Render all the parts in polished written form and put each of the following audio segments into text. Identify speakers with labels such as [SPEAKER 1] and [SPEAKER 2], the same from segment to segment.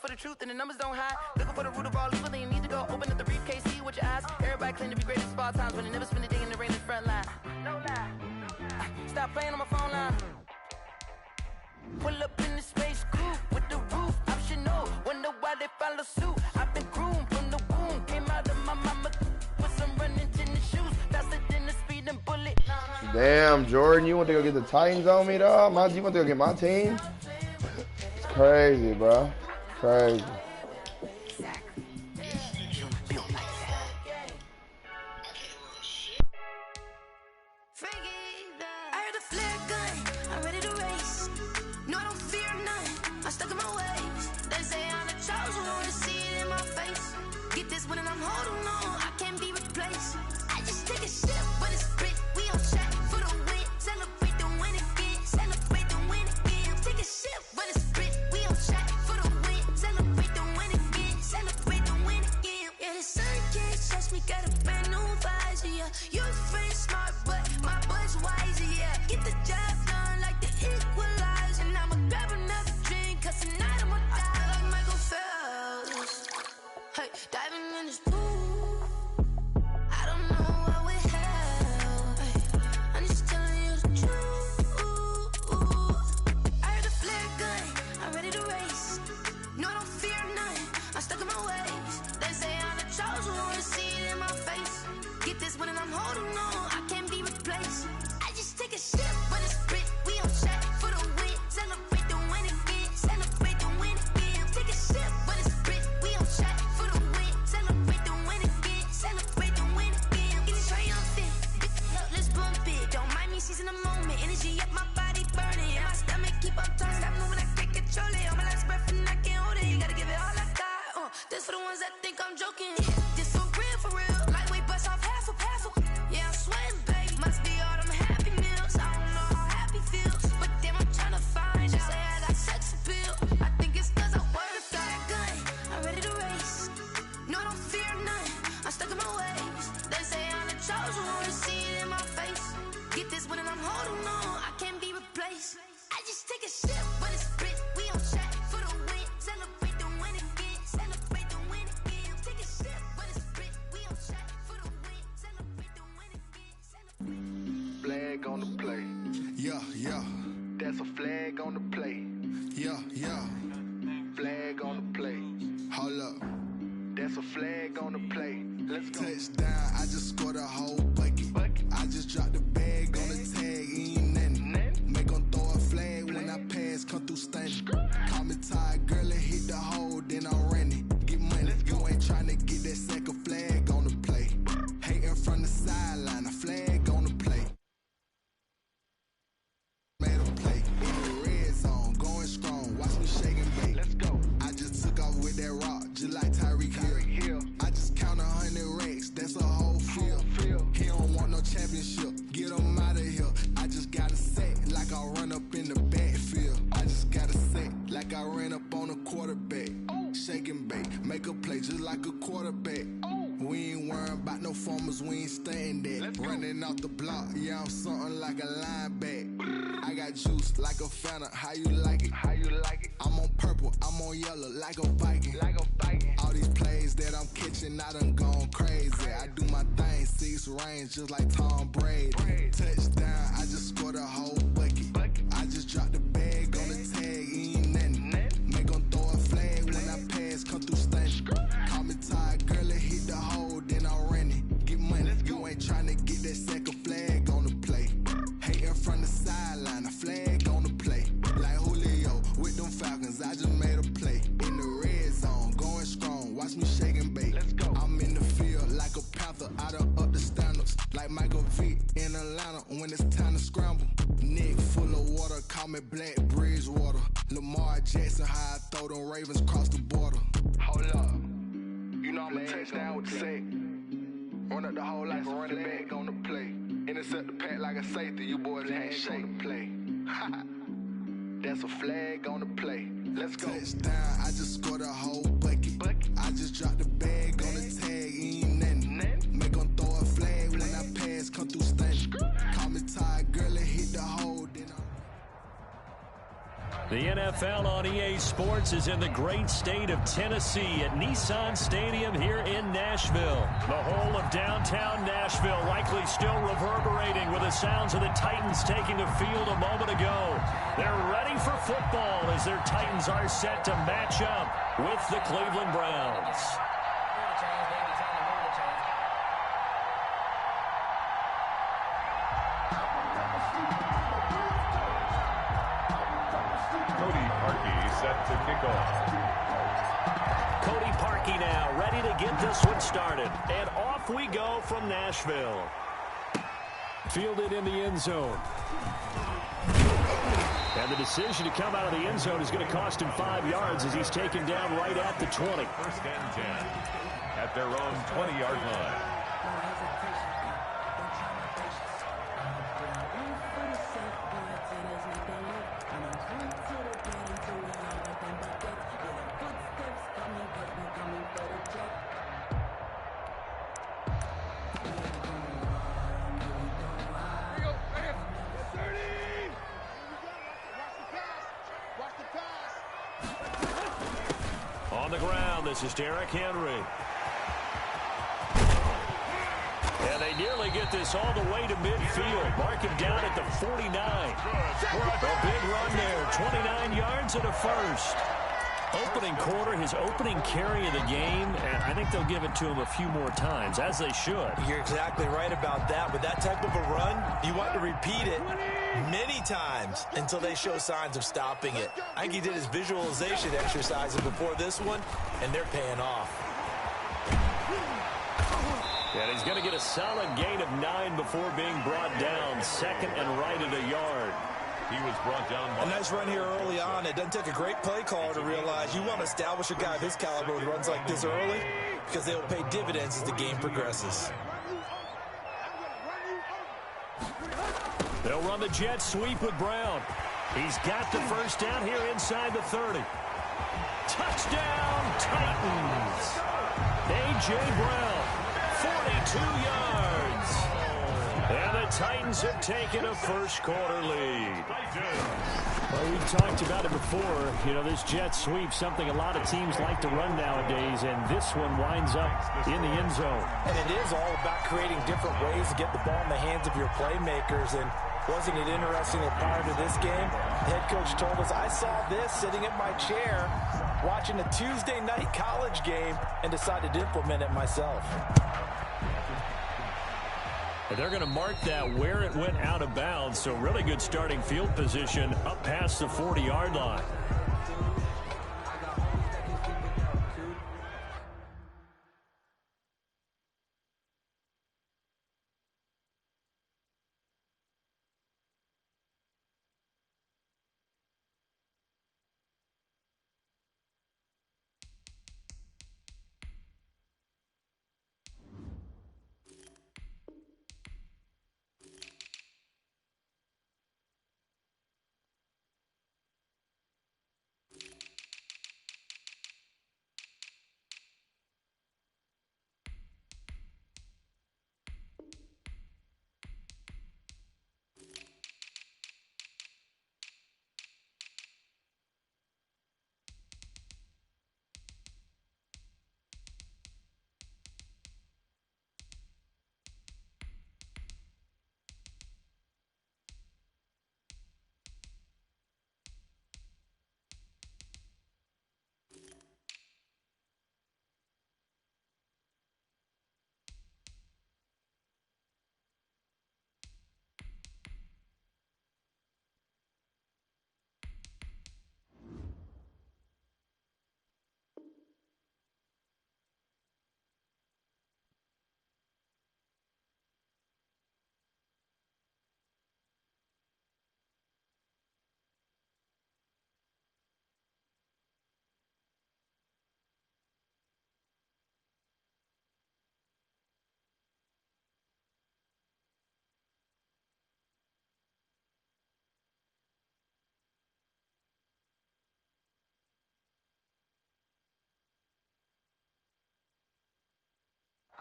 [SPEAKER 1] for the truth and the numbers don't hide. Looking for the root of all evil, then you need to go open up the briefcase, see what your eyes. Everybody claim to be great at small times, but they never spend a day in the rain in the front line. No lie. Stop playing on my phone line. Pull up in the space coupe with the roof optional. Wonder why they follow suit. I've been groomed from the womb. Came out of my mama with some running tennis shoes. Faster than the speeding bullet.
[SPEAKER 2] Damn, Jordan, you want to go get the Titans on me, dog? You want to go get my team? It's crazy, bro. Crazy.
[SPEAKER 3] Flag on the play. Yeah, yeah. That's a flag on the play. Yeah, yeah. Flag on the play. Hold up. That's a flag on the play. Let's go. Touchdown, I just scored a whole bucket. I just dropped the bag on the tag, ain't nothing. Make them throw a flag when I pass, come through stunning. Call me tired, girl, and hit the hole, then I'm running. Get money, you ain't tryna get that second flag on the play. Hating from the sideline, a flag on the play. Made a play in the red zone, going strong, watch me shake and bake. Let's go. I just took off with that rock, just like Tyreek Hill. I just count 100 racks, that's a whole field. He don't want no championship, get him out of here. I just got a set, like I run up in the backfield. I just got a set, like I ran up on a quarterback. Shake and bake, make a play just like a quarterback. We ain't worrying about no formers, we ain't staying there. Running off the block, yeah, I'm something like a linebacker. I got juice like a Fanta, how you like it? How you like it? I'm on purple, I'm on yellow, like a Viking. All these plays that I'm catching, I done gone crazy. I do my thing, 6 range, just like Tom Brady. Touchdown, I just scored a whole bucket. I just dropped the bag on the tag, ain't nothing. Make them throw a flag when I pass, come through stunning. Call me tired, girl, and hit the hole, then I'm running. Get money, you ain't tryna get that second flag on the play. Hating from the sideline, a flag on the play. Like Julio with them Falcons, I just made a play. In the red zone, going strong, watch me shake and bake. I'm in the field like a Panther, I done up the standards. Like Michael Vick in Atlanta when it's time to scramble. Neck full of water, call me Black Bridgewater. Lamar Jackson, how I throw them Ravens cross the border. Hold up, you know I'm a touchdown with the sack. Run up the whole like a running back on the play. Intercept the pack like a safety, you boys can't shake the play. That's a flag on the play. Let's go. Touchdown, I just scored a whole bucket. I just dropped the bag on the tag, ain't nothing. Make them throw a flag when I pass, come through stunning. Call me tired, girl, and hit the hole, then I'm
[SPEAKER 4] The NFL on EA Sports is in the great state of Tennessee at Nissan Stadium here in Nashville. The whole of downtown Nashville likely still reverberating with the sounds of the Titans taking the field a moment ago. They're ready for football as their Titans are set to match up with the Cleveland Browns.
[SPEAKER 5] Set to kick off.
[SPEAKER 4] Cody Parkey now ready to get this one started. And off we go from Nashville. Fielded in the end zone. And the decision to come out of the end zone is going to cost him 5 yards as he's taken down right at the 20.
[SPEAKER 5] First and 10 at their own 20-yard line.
[SPEAKER 4] On the ground, this is Derrick Henry. And they nearly get this all the way to midfield. Mark him down at the 49. A big run there, 29 yards and a first. Opening quarter, his opening carry of the game, and I think they'll give it to him a few more times, as they should.
[SPEAKER 6] You're exactly right about that. With that type of a run, you want to repeat it many times until they show signs of stopping it. I think he did his visualization exercises before this one, and they're paying off.
[SPEAKER 4] And he's going to get a solid gain of 9 before being brought down. Second and right at a yard.
[SPEAKER 5] He was brought down by
[SPEAKER 6] a nice run here early on. It doesn't take a great play caller to realize you want to establish a guy of his caliber with runs like this early because they will pay dividends as the game progresses.
[SPEAKER 4] They'll run the jet sweep with Brown. He's got the first down here inside the 30. Touchdown, Titans. A.J. Brown, 42 yards. And the Titans have taken a first-quarter lead. Well, we've talked about it before. You know, this jet sweep, something a lot of teams like to run nowadays, and this one winds up in the end zone.
[SPEAKER 6] And it is all about creating different ways to get the ball in the hands of your playmakers. And wasn't it interesting that prior to this game, the head coach told us, I saw this sitting in my chair watching a Tuesday night college game and decided to implement it myself.
[SPEAKER 4] They're going to mark that where it went out of bounds, so really good starting field position up past the 40-yard line.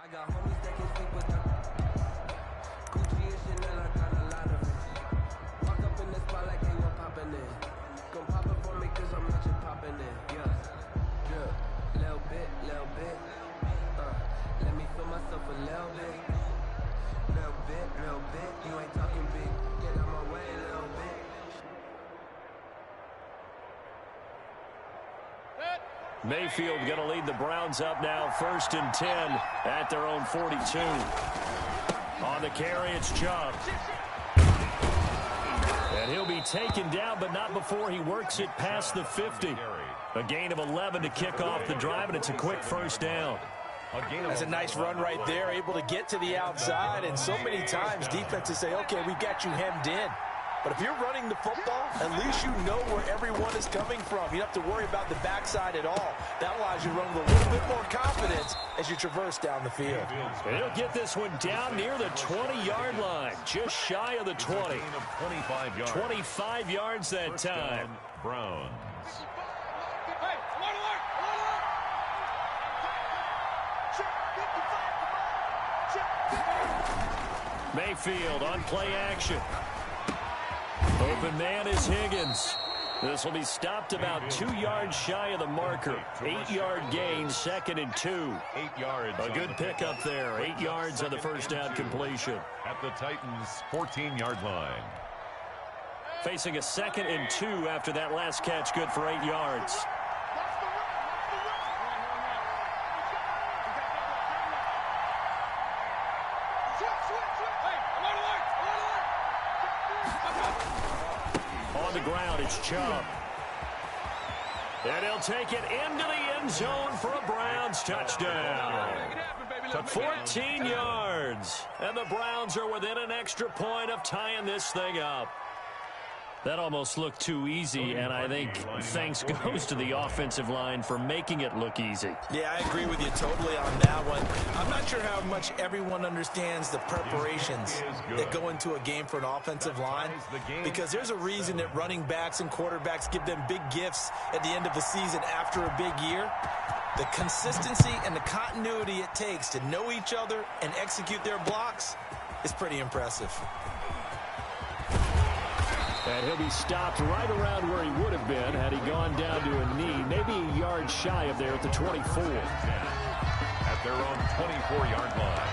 [SPEAKER 7] I got homies that can sleep with them. Gucci and Chanel, I got a lot of it. Walk up in the spot like ain't no poppin' in. Gon' pop it happening, yeah. Drip, little bit, let me feel myself a little bit. Little bit, you ain't talking big, get out my way a little bit.
[SPEAKER 4] Mayfield going to lead the Browns up now, 1st and 10 at their own 42. On the carry, it's Chubb. And he'll be taken down, but not before he works it past the 50. A gain of 11 to kick off the drive, and it's a quick first down.
[SPEAKER 6] That's a nice run right there, able to get to the outside, and so many times defenses say, okay, we got you hemmed in. But if you're running the football, at least you know where everyone is coming from. You don't have to worry about the backside at all. That allows you to run with a little bit more confidence as you traverse down the field.
[SPEAKER 4] And he'll get this one down near the 20-yard line, just shy of the 20. 25 yards that time.
[SPEAKER 5] Browns.
[SPEAKER 4] Mayfield on play action. Open man is Higgins. This will be stopped about 2 yards shy of the marker. 8-yard gain, 2nd and 2.
[SPEAKER 5] 8 yards.
[SPEAKER 4] A good pickup there. 8 yards on the first down completion.
[SPEAKER 5] At the Titans' 14-yard line.
[SPEAKER 4] Facing a 2nd and 2 after that last catch, good for 8 yards. On the ground, it's Chubb. And he'll take it into the end zone for a Browns touchdown. To 14 yards. And the Browns are within an extra point of tying this thing up. That almost looked too easy, and I think thanks goes to the offensive line for making it look easy.
[SPEAKER 6] Yeah, I agree with you totally on that one. I'm not sure how much everyone understands the preparations that go into a game for an offensive line, because there's a reason that running backs and quarterbacks give them big gifts at the end of the season after a big year. The consistency and the continuity it takes to know each other and execute their blocks is pretty impressive.
[SPEAKER 4] And he'll be stopped right around where he would have been had he gone down to a knee, maybe a yard shy of there at the 24.
[SPEAKER 5] At their own 24-yard line.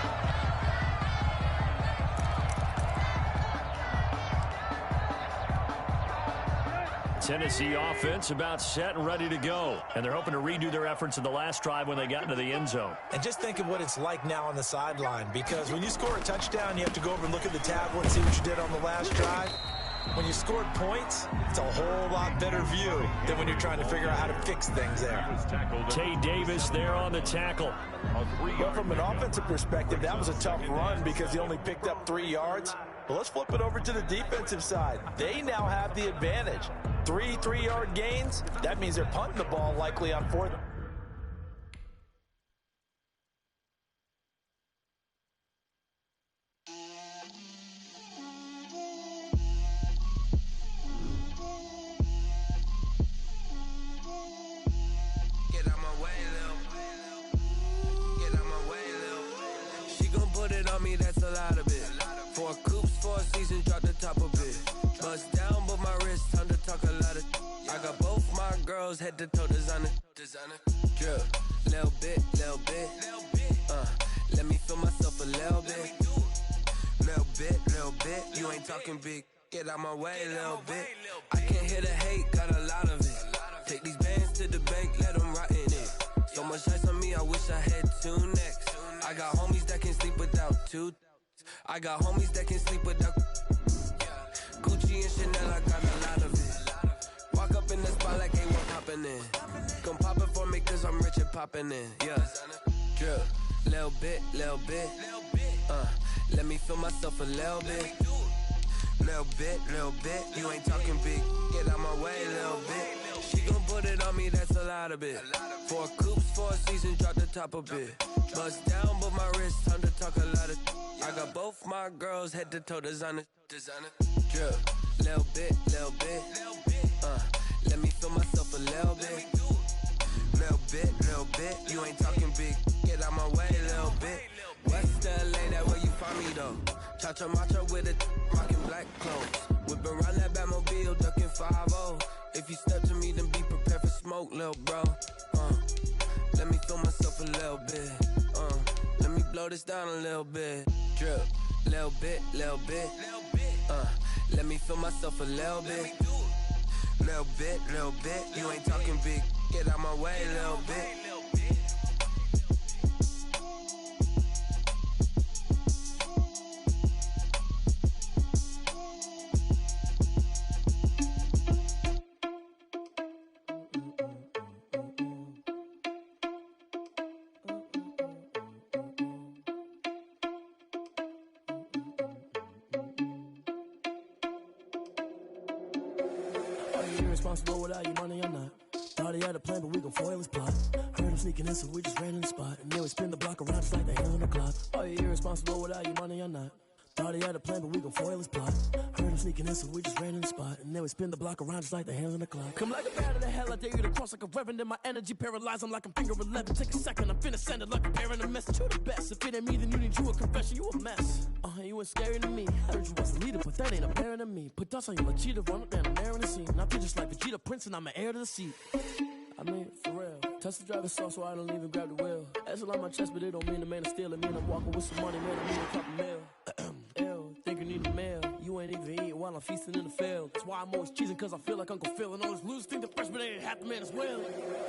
[SPEAKER 4] Tennessee offense about set and ready to go. And they're hoping to redo their efforts in the last drive when they got into the end zone.
[SPEAKER 6] And just think of what it's like now on the sideline, because when you score a touchdown, you have to go over and look at the tablet and see what you did on the last drive. When you scored points, it's a whole lot better view than when you're trying to figure out how to fix things there.
[SPEAKER 4] Tay Davis there on the tackle.
[SPEAKER 6] But from an offensive perspective, that was a tough run because he only picked up 3 yards. But let's flip it over to the defensive side. They now have the advantage. 3 3-yard gains. That means they're punting the ball likely on 4th.
[SPEAKER 7] That's a lot of it. 4 coops, 4 seasons, drop the top of it. Bust down, but my wrist, time to talk a lot of. I got both my girls head to toe designer. Drip, little bit. Let me feel myself a little bit. Little bit. You ain't talking big. Get out my way a little bit. I can't hear the hate, got a lot of it. Take these bands to the bank, let them rot in it. So much ice on me, I wish I had 2 necks. I got homies that can sleep without 2. I got homies that can sleep without Gucci and Chanel, I got a lot of it. Walk up in the spot like ain't what poppin' in. Come pop it for me cause I'm rich and poppin' in. Yeah. Drip, little bit. Let me feel myself a little bit. Little bit. You ain't talking big. Get out my way a little bit. She gon' put it on me, that's a lot of it. 4 coops, 4 seasons, drop the top of it. Bust down, but my wrist, time to talk a lot of. I got both my girls head to toe designer. Drip, little bit. Let me feel myself a little bit. Little bit. You ain't talking big. Get out my way a little bit. West LA, that where you find me though. Cha-cha matcha with it, rockin' black clothes. Whippin' around that Batmobile, duckin' 5-0. If you step to me, then be prepared for smoke. slow this down a little bit. Drip, little bit, little bit. Let me feel myself a little bit. Little bit, little bit. You ain't talking big. Get out my way a little bit.
[SPEAKER 8] Irresponsible without your money or not. Thought he had a plan, but we gon' foil his plot. Heard him sneaking in, so we just ran in the spot. And then we spin the block around just like the hands on the clock. Are you irresponsible without your money or not? Thought he had a plan, but we gon' foil his plot. Heard him sneaking in, so we just ran in the spot. And then we spin the block around just like the hands on the clock. Come like a bat of the hell, I dare you to cross like a reverend. In my energy paralyzed, I'm like I'm finger 11. Take a second, I'm finna send it like a parent a message. You the best, if it ain't me, then you need you a confession. You a mess, you ain't scary to me. Heard you was a leader, but that ain't apparent to me. Put dust on you like cheetah, run up down the air in the scene. I feel just like Vegeta Prince, and I'm an heir to the seat. I mean, for real. Touch the driver's soft, so I don't even grab the wheel. That's on my chest, but it don't mean the man is stealing. Mean I'm walking with some money, man, I need a couple mil. Ew, think you need a meal. You ain't even eating while I'm feasting in the field. That's why I'm always cheesing, cause I feel like Uncle Phil. And all this losers think the freshman ain't half the man as well.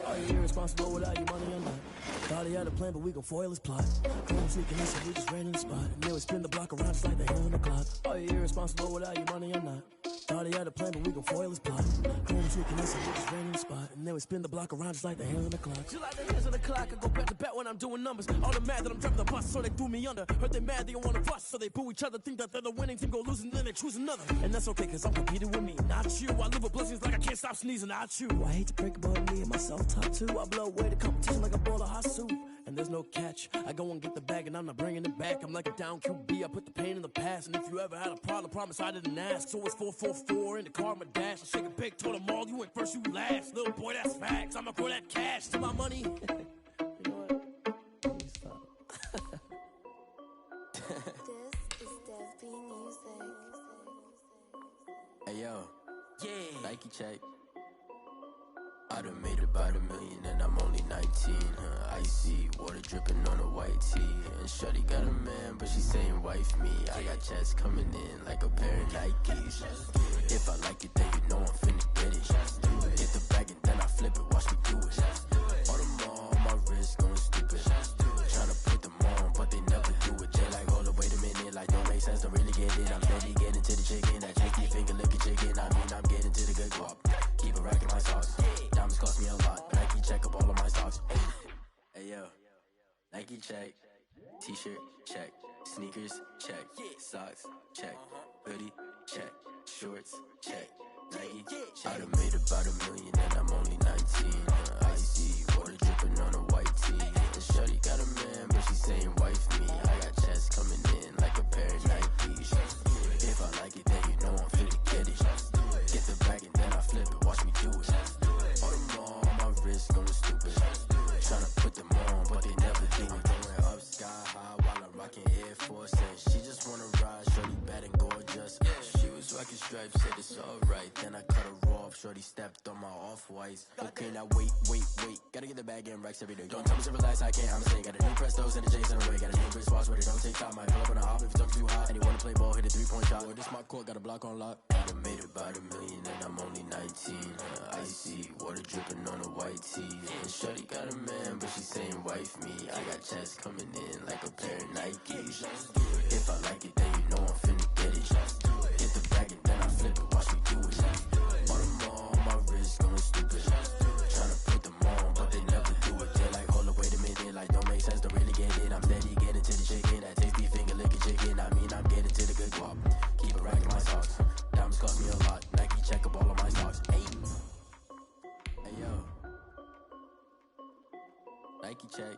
[SPEAKER 8] Are you irresponsible without your money or not? Thought he had a plan, but we gon' foil his plot. Heard him sneaking in, so we just ran in the spot. And then we spin the block around just like the hands on the clock. Are you irresponsible without your money or not? Thought he had a plan, but we gon' foil his plot. Heard him sneaking in, so we just ran in the spot. And then we spin the block around just like the hands on the clock. Just like the hands on the clock, I go back to back when I'm doing numbers. All the mad that I'm driving the bus, so they threw me under. Heard they mad, they don't wanna bust, so they boo each other. Think that they're the winning team, go losing, then they choose another. And that's okay, cause I'm competing with me, not you. I live with blessings like I can't stop sneezing, not you. I hate to break about me and my self-talk too. I blow away the competition like a bowl of hot soup. And there's no catch, I go and get the bag and I'm not bringing it back. I'm like a down QB, I put the pain in the past. And if you ever had a problem, promise I didn't ask. So it's 444 in the car, my dash. I shake a big, told them all, you went first, you last. Little boy, that's facts, I'ma grow that cash to my money. You know what? Please stop.
[SPEAKER 9] This is Desby Music.
[SPEAKER 7] Hey yo, yeah, Nike check. I done made about $1 million and I'm only 19. Icy water dripping on a white tee. And shorty got a man, but she saying wife me. I got checks coming in like a pair of Nikes. If I like it, then you know I'm finna get it. Get the bag and then I flip it, watch me do it. All them all on my wrist going stupid. Tryna put them on, but they never do it. They like, hold up, wait a minute, like don't make sense, don't really get it. I'm steady getting to the chicken, that tricky finger looking chicken. I mean, I'm getting to the good guap. Keep a rack in my socks. Diamonds cost me a lot. Nike check up all of my stocks. Hey yo, Nike check. T-shirt check. Sneakers check. Socks check. Hoodie check. Shorts check. Nike check. I done made about $1 million and I'm only 19. Icy water dripping on a white tee. And shorty got a man, but she saying wife me. I got checks coming in like a pair of Nikes. If I like it, then you know I'm finna get it. Get the bag and then I flip it, watch me do it. All them all on my wrist going stupid. Tryna put them on, but they never do it. Going up sky high while I'm rocking Air Force. And she just wanna ride, shorty bad and gorgeous. She was rocking stripes, said it's alright. Then I cut her off, shorty stepped on my off-whites. Okay, now wait. Gotta get the bag and racks every day. Don't tell me to relax, I can't, I'm saying. Got a new Prestos and a J's in the way. Got a new Chris Foss, but it don't take time. Might pull up on a hop if it's too hot. And he wanna play ball, hit a 3-point shot. Or this my court, got a block on lock. I done made about $1 million and I'm only 19. Icy water dripping on a white tee. And shorty got a man, but she saying wife me. I got checks coming in like a pair of Nikes. If I like it, then you know I'm finna get it. Get the bag and then I flip it, watch me do it. All them all on my wrist going stupid. Tryna put them on, but they never do it. They like, hold up, wait a minute, like don't make sense, don't really get it. I'm steady getting to the chicken, that tasty finger licking chicken. I mean, I'm getting to the good guap. Keep a rack in my socks. Diamonds cost me a lot. Nike check up all of my stocks. Hey yo, Nike check.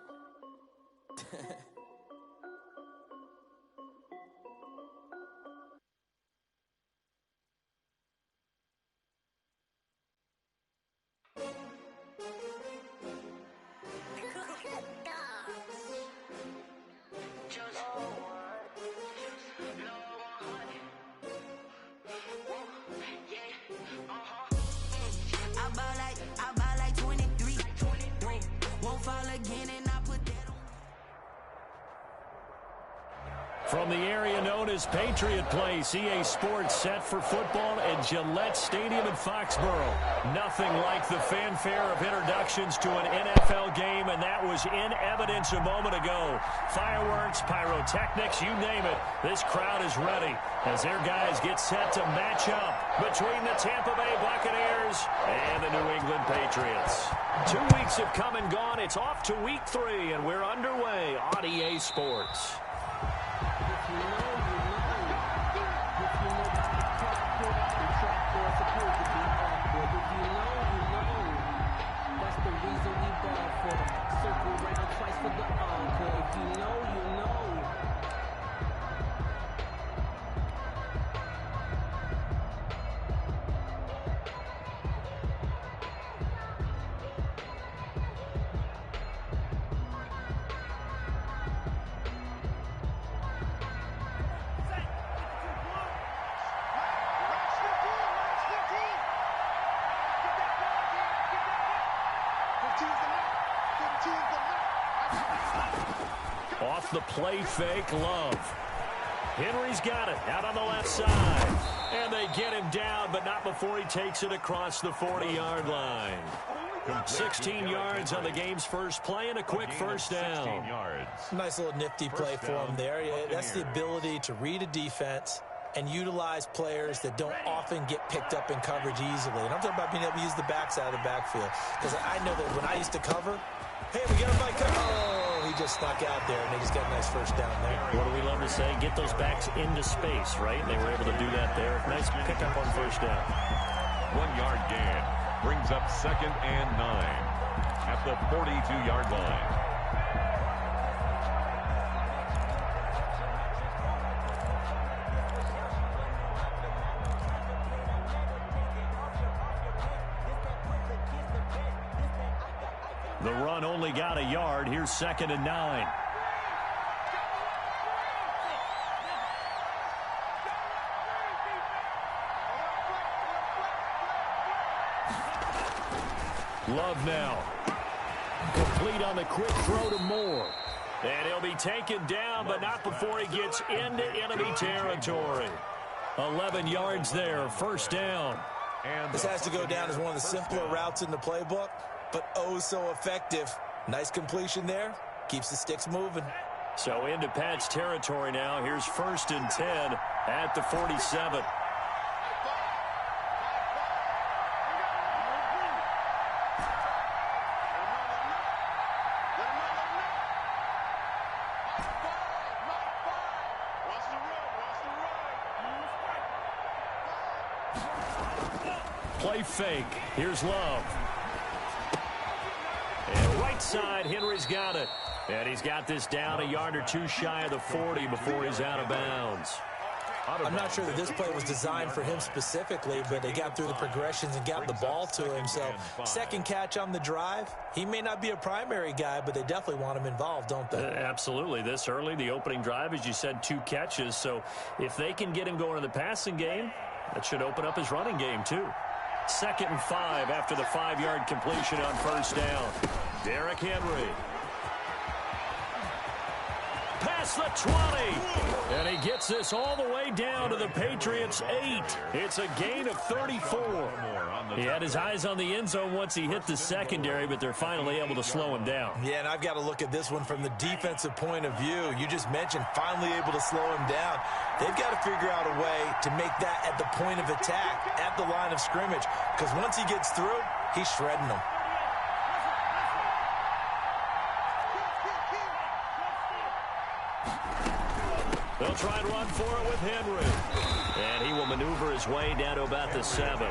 [SPEAKER 4] From the area known as Patriot Place, EA Sports set for football at Gillette Stadium in Foxborough. Nothing like the fanfare of introductions to an NFL game, and that was in evidence a moment ago. Fireworks, pyrotechnics, you name it. This crowd is ready as their guys get set to match up between the Tampa Bay Buccaneers and the New England Patriots. 2 weeks have come and gone. It's off to week 3, and we're underway on EA Sports. Off the play fake, Love. Henry's got it out on the left side. And they get him down, but not before he takes it across the 40-yard line. 16 yards on the game's first play and a quick first down.
[SPEAKER 6] Nice little nifty play for him there. That's the ability to read a defense and utilize players that don't often get picked up in coverage easily. And I'm talking about being able to use the backs out of the backfield. Because I know that when I used to cover, hey, we got a bike. Oh, he just snuck out there, and they just got a nice first down there.
[SPEAKER 4] What do we love to say? Get those backs into space, right? They were able to do that there. Nice pickup on first down.
[SPEAKER 5] 1 yard gain brings up 2nd and 9 at the 42-yard line.
[SPEAKER 4] The run only got a yard. Here's 2nd and 9. Love now. Complete on the quick throw to Moore. And he'll be taken down, but not before he gets into enemy territory. 11 yards there, first down.
[SPEAKER 6] And this has to go down as one of the simpler routes in the playbook, but oh so effective. Nice completion there. Keeps the sticks moving.
[SPEAKER 4] So into Pat's territory now. Here's 1st and 10 at the 47. Play fake. Here's Love. And right side, Henry's got it. And he's got this down a yard or two shy of the 40 before he's out of bounds.
[SPEAKER 6] I'm not sure that this play was designed for him specifically, but they got through the progressions and got the ball to him. So, second catch on the drive. He may not be a primary guy, but they definitely want him involved, don't they?
[SPEAKER 4] Absolutely. This early, the opening drive, as you said, 2 catches. So, if they can get him going in the passing game, that should open up his running game, too. 2nd and 5 after the 5-yard completion on first down. Derrick Henry. Past the 20. And he gets this all the way down to the Patriots' 8. It's a gain of 34. He had his eyes on the end zone once he hit the secondary, but they're finally able to slow him down.
[SPEAKER 6] Yeah, and I've got to look at this one from the defensive point of view. You just mentioned finally able to slow him down. They've got to figure out a way to make that at the point of attack, at the line of scrimmage, because once he gets through, he's shredding them.
[SPEAKER 4] They'll try and run for it with Henry. And he will maneuver his way down to about the 7.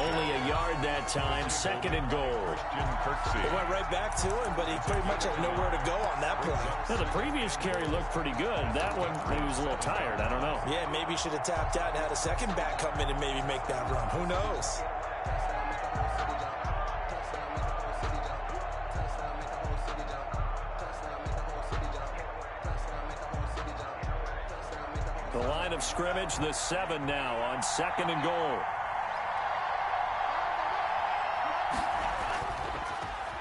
[SPEAKER 4] Only a yard that time, 2nd and goal.
[SPEAKER 6] It went right back to him, but he pretty much had nowhere to go on that play.
[SPEAKER 4] Now, the previous carry looked pretty good. That one, he was a little tired. I don't know.
[SPEAKER 6] Yeah, maybe he should have tapped out and had a second back come in and maybe make that run. Who knows?
[SPEAKER 4] The line of scrimmage, the 7 now on 2nd and goal.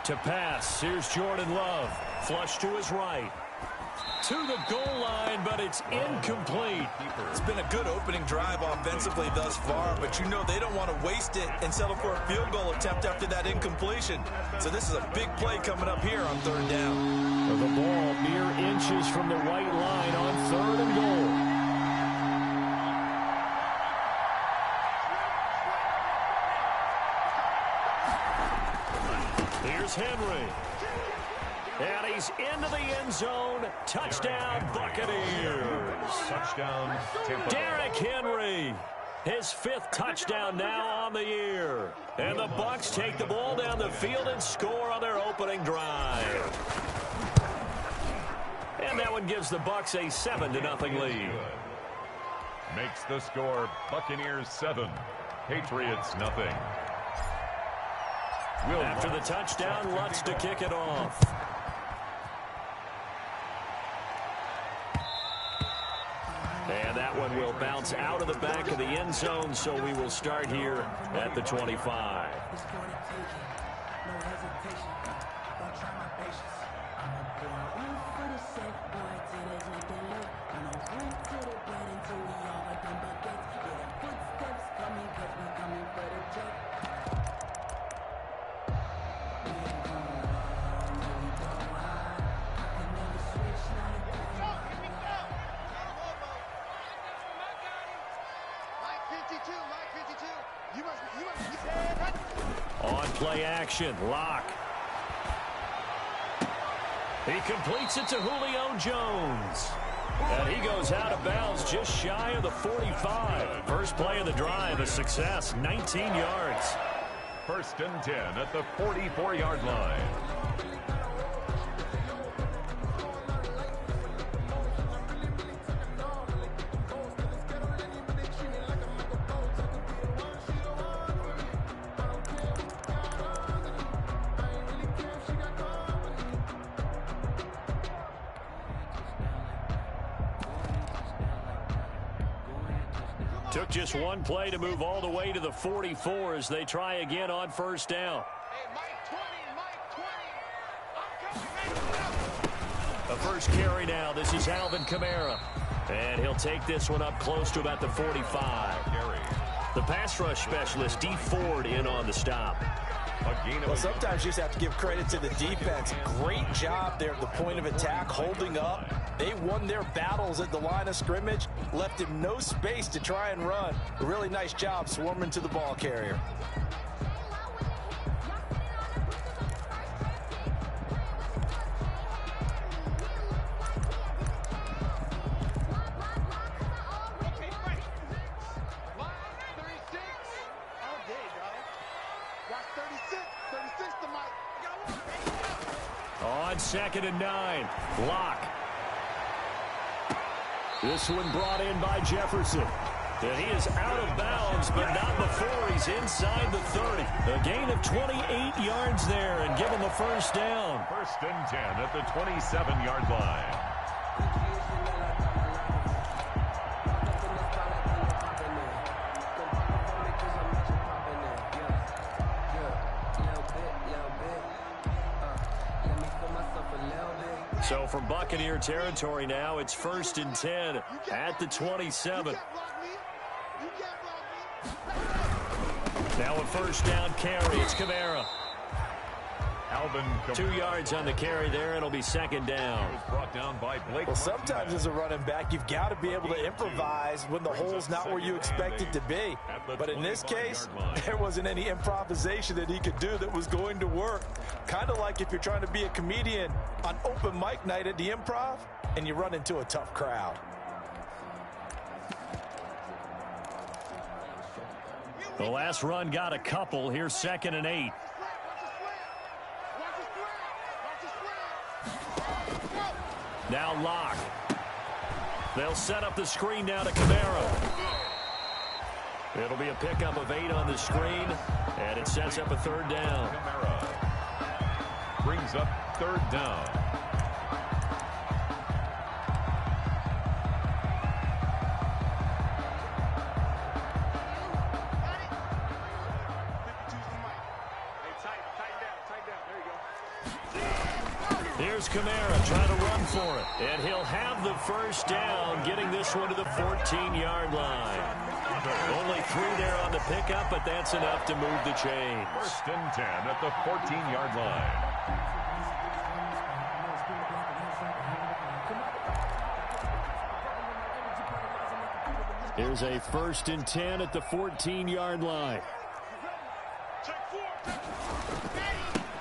[SPEAKER 4] To pass, here's Jordan Love. Flush to his right. To the goal line, but it's incomplete.
[SPEAKER 6] It's been a good opening drive offensively thus far, but you know they don't want to waste it and settle for a field goal attempt after that incompletion. So this is a big play coming up here on third down.
[SPEAKER 4] The ball mere inches from the white line on 3rd and goal. Here's Henry. And he's into the end zone. Touchdown, Buccaneers.
[SPEAKER 5] Touchdown, Tampa Bay.
[SPEAKER 4] Derrick Henry. His 5th touchdown now on the year. And the Bucs take the ball down the field and score on their opening drive. And that one gives the Bucs a 7-0 lead.
[SPEAKER 5] Makes the score Buccaneers 7, Patriots 0.
[SPEAKER 4] After the touchdown, Lutz to kick it off. And that one will bounce out of the back of the end zone, so we will start here at the 25. On play action, Locke. He completes it to Julio Jones. And he goes out of bounds just shy of the 45. First play of the drive, a success, 19 yards.
[SPEAKER 5] 1st and 10 at the 44-yard line.
[SPEAKER 4] Took just one play to move all the way to the 44 as they try again on 1st down. The first carry now. This is Alvin Kamara. And he'll take this one up close to about the 45. The pass rush specialist, D. Ford, in on the stop.
[SPEAKER 6] Well, sometimes you just have to give credit to the defense. Great job there at the point of attack, holding up. They won their battles at the line of scrimmage, left him no space to try and run. A really nice job swarming to the ball carrier.
[SPEAKER 4] On 2nd and 9, Locke. This one brought in by Jefferson. And he is out of bounds, but not before he's inside the 30. A gain of 28 yards there and give him the 1st down.
[SPEAKER 5] 1st and 10 at the 27-yard line.
[SPEAKER 4] So from Buccaneer territory now, it's 1st and 10 at the 27. Now a 1st down carry. It's Kamara.
[SPEAKER 5] Alvin
[SPEAKER 4] 2 yards on the carry there. It'll be 2nd down.
[SPEAKER 5] Was brought down by Blake.
[SPEAKER 6] Well, sometimes as a running back, you've got to be able to improvise when the hole's not where you expect it to be. But in this case, there wasn't any improvisation that he could do that was going to work. Kind of like if you're trying to be a comedian on open mic night at the Improv and you run into a tough crowd.
[SPEAKER 4] The last run got a couple. Here's 2nd and 8. Now Locke. They'll set up the screen now to Kamara. It'll be a pickup of 8 on the screen, and it sets up a 3rd down.
[SPEAKER 5] Kamara brings up 3rd down.
[SPEAKER 4] Here's Kamara trying to run for it. And he'll have the first down, getting this one to the 14-yard line. Only 3 there on the pickup, but that's enough to move the chains.
[SPEAKER 5] 1st and 10 at the 14-yard line.
[SPEAKER 4] Here's a 1st and 10 at the 14-yard line.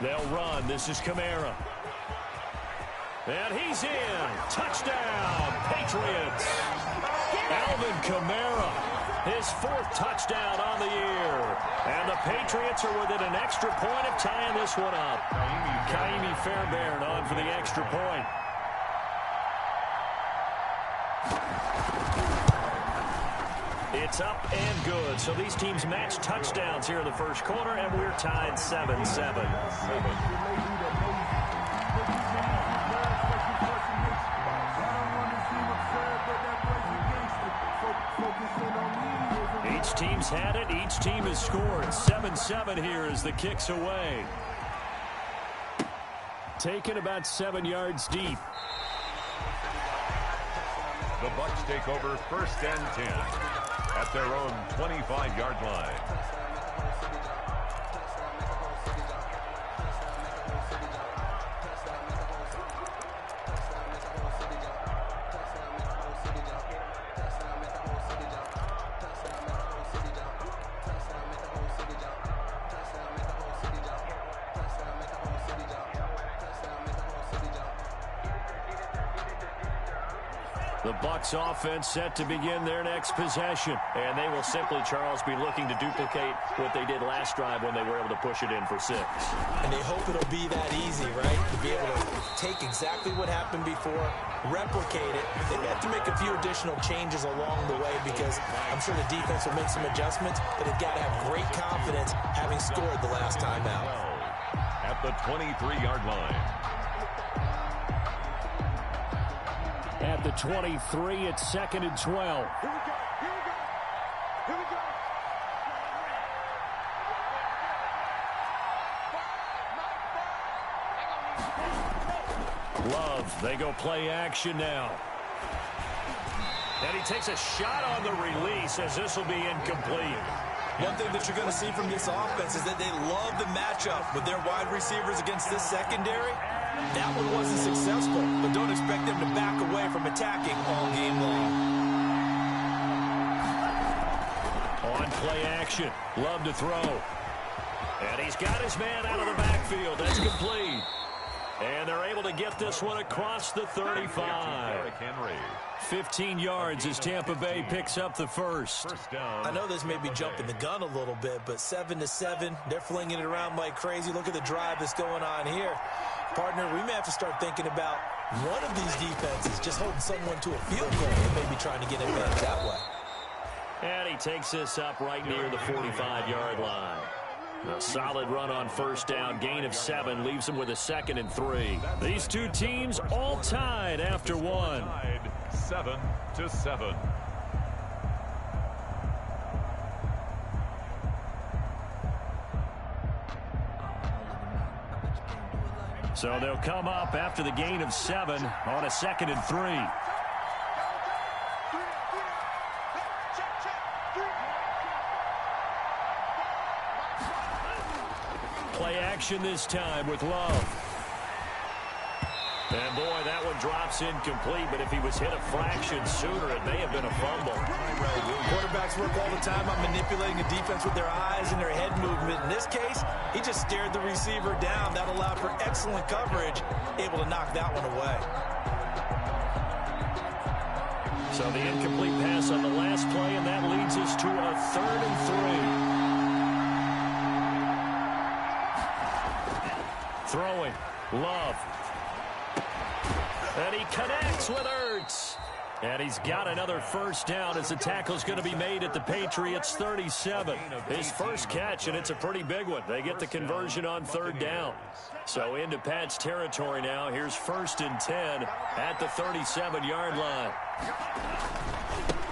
[SPEAKER 4] They'll run. This is Kamara. And he's in. Touchdown, Patriots. Alvin Kamara, his 4th touchdown on the year. And the Patriots are within an extra point of tying this one up. Kaimi Fairbairn on for the extra point. It's up and good. So these teams match touchdowns here in the first quarter, and we're tied 7-7. Each team's had it. Each team has scored. 7-7 here as the kick's away. Taken about 7 yards deep.
[SPEAKER 5] The Bucs take over 1st and 10 at their own 25-yard line.
[SPEAKER 4] The Bucs offense set to begin their next possession. And they will simply, Charles, be looking to duplicate what they did last drive when they were able to push it in for 6.
[SPEAKER 6] And they hope it'll be that easy, right? To be able to take exactly what happened before, replicate it. They may have to make a few additional changes along the way because I'm sure the defense will make some adjustments, but they've got to have great confidence having scored the last time out.
[SPEAKER 5] At the 23-yard line.
[SPEAKER 4] At the 23, it's 2nd and 12.
[SPEAKER 3] Here we go.
[SPEAKER 4] Love, they go play action now. And he takes a shot on the release as this will be incomplete.
[SPEAKER 6] One thing that you're going to see from this offense is that they love the matchup with their wide receivers against this secondary. That one wasn't successful, but don't expect them to back away from attacking all game long.
[SPEAKER 4] On play action, Love to throw. And he's got his man out of the backfield. That's complete. And they're able to get this one across the 35. 15 yards as Tampa Bay picks up the first.
[SPEAKER 6] I know this may be jumping the gun a little bit, but 7-7, they're flinging it around like crazy. Look at the drive that's going on here. Partner, we may have to start thinking about one of these defenses just holding someone to a field goal and maybe trying to get advantage that way.
[SPEAKER 4] And he takes this up right near the 45-yard line. A solid run on first down, gain of 7, leaves them with a 2nd and 3. These two teams all tied after 1.
[SPEAKER 5] 7-7.
[SPEAKER 4] So they'll come up after the gain of 7 on a 2nd and 3. Play action this time with Love. And boy, that one drops incomplete, but if he was hit a fraction sooner, it may have been a fumble.
[SPEAKER 6] Quarterbacks work all the time on manipulating the defense with their eyes and their head movement. In this case, he just stared the receiver down. That allowed for excellent coverage, able to knock that one away.
[SPEAKER 4] So the incomplete pass on the last play, and that leads us to a 3rd and 3. Throwing, Love. And he connects with Ertz. And he's got another first down as the tackle's going to be made at the Patriots 37. His first catch, and it's a pretty big one. They get the conversion on 3rd down. So into Pat's territory now. Here's 1st and 10 at the 37-yard line.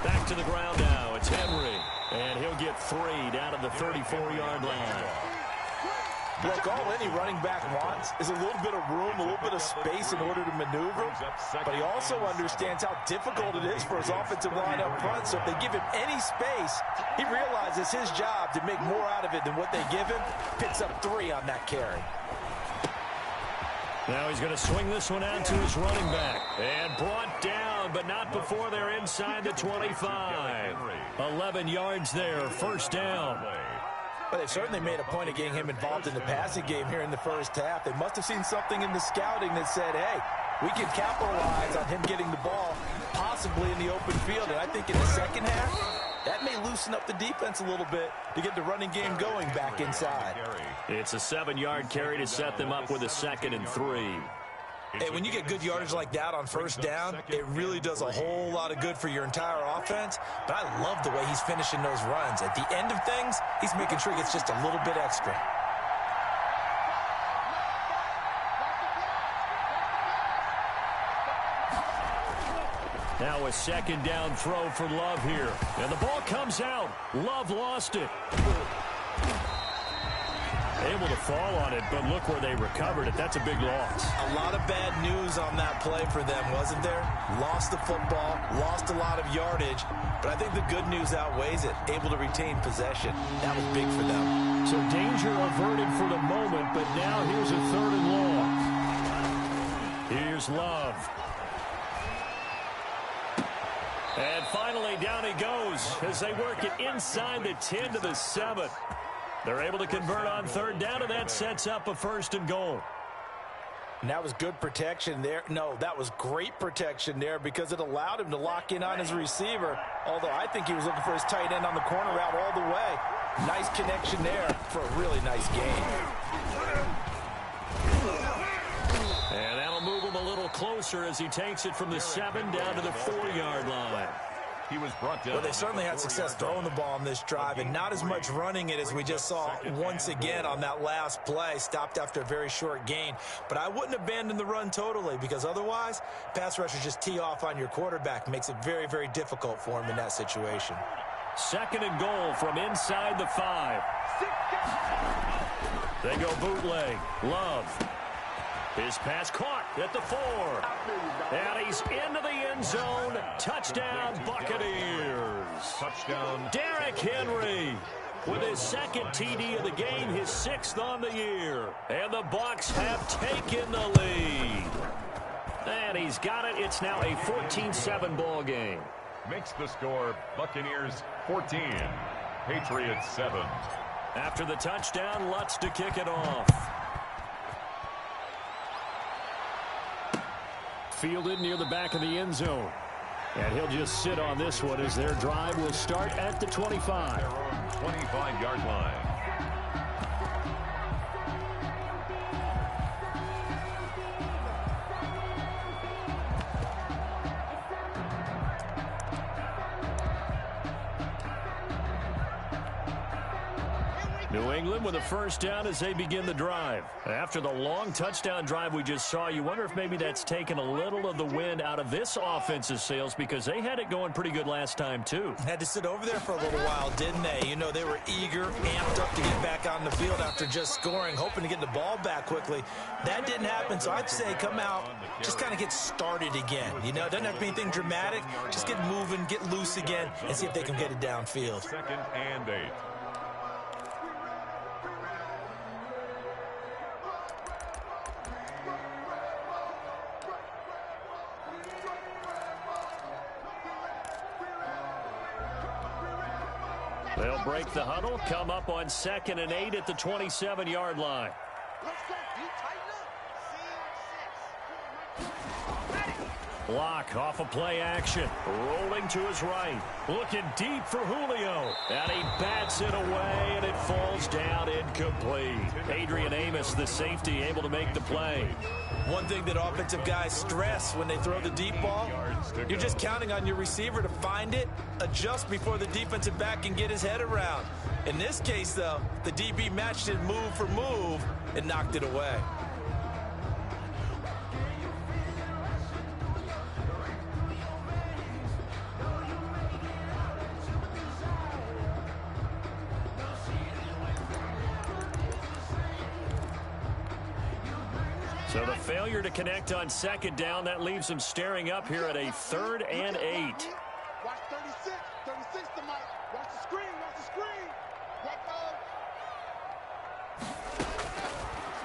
[SPEAKER 4] Back to the ground now. It's Henry. And he'll get 3 down at the 34-yard line.
[SPEAKER 6] Look, all any running back wants is a little bit of room, a little bit of space in order to maneuver. But he also understands how difficult it is for his offensive line up front. So if they give him any space, he realizes his job to make more out of it than what they give him. Picks up 3 on that carry.
[SPEAKER 4] Now he's going to swing this one out to his running back. And brought down, but not before they're inside the 25. 11 yards there, first down.
[SPEAKER 6] But they certainly made a point of getting him involved in the passing game here in the first half. They must have seen something in the scouting that said, hey, we can capitalize on him getting the ball possibly in the open field. And I think in the second half, that may loosen up the defense a little bit to get the running game going back inside.
[SPEAKER 4] It's a 7-yard carry to set them up with a 2nd and 3.
[SPEAKER 6] Hey, when you get good yardage like that on first down, it really does a whole lot of good for your entire offense. But I love the way he's finishing those runs. At the end of things, he's making sure he gets just a little bit extra.
[SPEAKER 4] Now a 2nd down throw for Love here. And the ball comes out. Love lost it. Able to fall on it, but look where they recovered it. That's a big loss.
[SPEAKER 6] A lot of bad news on that play for them, wasn't there? Lost the football, lost a lot of yardage, but I think the good news outweighs it. Able to retain possession. That was big for them.
[SPEAKER 4] So danger averted for the moment, but now here's a 3rd and long. Here's Love. And finally, down he goes as they work it inside the 10 to the 7. They're able to convert on 3rd down, and that sets up a 1st and goal.
[SPEAKER 6] And that was good protection there. No, that was great protection there because it allowed him to lock in on his receiver, although I think he was looking for his tight end on the corner route all the way. Nice connection there for a really nice gain.
[SPEAKER 4] And that'll move him a little closer as he takes it from the 7 down to the 4-yard line.
[SPEAKER 5] He was brought down.
[SPEAKER 6] Well, they certainly had success throwing the ball on this drive and not as much running it as we just saw once again on that last play. Stopped after a very short gain. But I wouldn't abandon the run totally because otherwise, pass rushers just tee off on your quarterback. Makes it very, very difficult for him in that situation.
[SPEAKER 4] 2nd and goal from inside the 5. They go bootleg. Love. His pass caught at the 4. And he's into the end zone. Touchdown, Buccaneers.
[SPEAKER 5] Touchdown.
[SPEAKER 4] Derrick Henry with his 2nd TD of the game, his 6th on the year. And the Bucs have taken the lead. And he's got it. It's now a 14-7 ball game.
[SPEAKER 5] Makes the score Buccaneers 14, Patriots 7.
[SPEAKER 4] After the touchdown, Lutz to kick it off. Fielded near the back of the end zone. And he'll just sit on this one as their drive will start at the 25.
[SPEAKER 5] Their own 25-yard line.
[SPEAKER 4] New England with a 1st down as they begin the drive. After the long touchdown drive we just saw, you wonder if maybe that's taken a little of the wind out of this offense's sails because they had it going pretty good last time too.
[SPEAKER 6] Had to sit over there for a little while, didn't they? You know, they were eager, amped up to get back on the field after just scoring, hoping to get the ball back quickly. That didn't happen, so I'd say come out, just kind of get started again. You know, it doesn't have to be anything dramatic. Just get moving, get loose again, and see if they can get it downfield.
[SPEAKER 5] 2nd and 8.
[SPEAKER 4] They'll break the huddle, come up on 2nd and 8 at the 27-yard line. Block off a play action. Rolling to his right. Looking deep for Julio. And he bats it away, and it falls down incomplete. Adrian Amos, the safety, able to make the play.
[SPEAKER 6] One thing that offensive guys stress when they throw the deep ball, you're just counting on your receiver to find it, adjust before the defensive back can get his head around. In this case, though, the DB matched it move for move and knocked it away.
[SPEAKER 4] So the failure to connect on second down, that leaves him staring up here at a 3rd and 8.
[SPEAKER 3] Watch 36. 36 to Mike. Watch the screen. Watch the screen.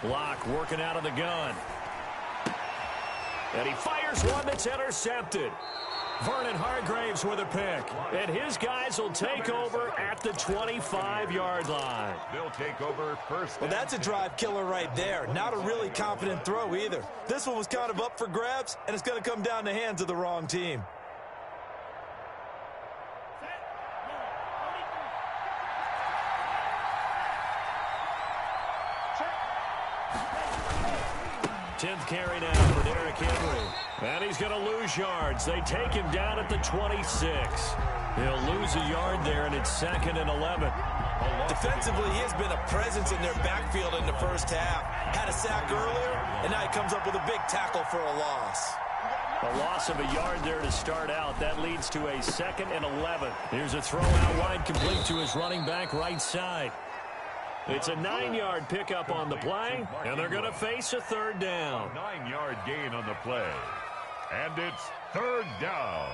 [SPEAKER 4] Block working out of the gun. And he fires one that's intercepted. Vernon Hargraves with a pick. And his guys will take over at the 25-yard line.
[SPEAKER 5] They'll take over first.
[SPEAKER 6] Well, that's a drive killer right there. Not a really confident throw either. This one was kind of up for grabs, and it's going to come down the hands of the wrong team.
[SPEAKER 4] Tenth carry now for Derrick Henry. And he's going to lose yards. They take him down at the 26. He'll lose a yard there, and it's 2nd and 11.
[SPEAKER 6] Defensively, he has been a presence in their backfield in the first half. Had a sack earlier, and now he comes up with a big tackle for a loss.
[SPEAKER 4] A loss of a yard there to start out. That leads to a 2nd and 11. Here's a throw out wide, complete to his running back right side. It's a 9-yard pickup on the play, and they're going to face a 3rd down.
[SPEAKER 5] 9-yard gain on the play. And it's 3rd down.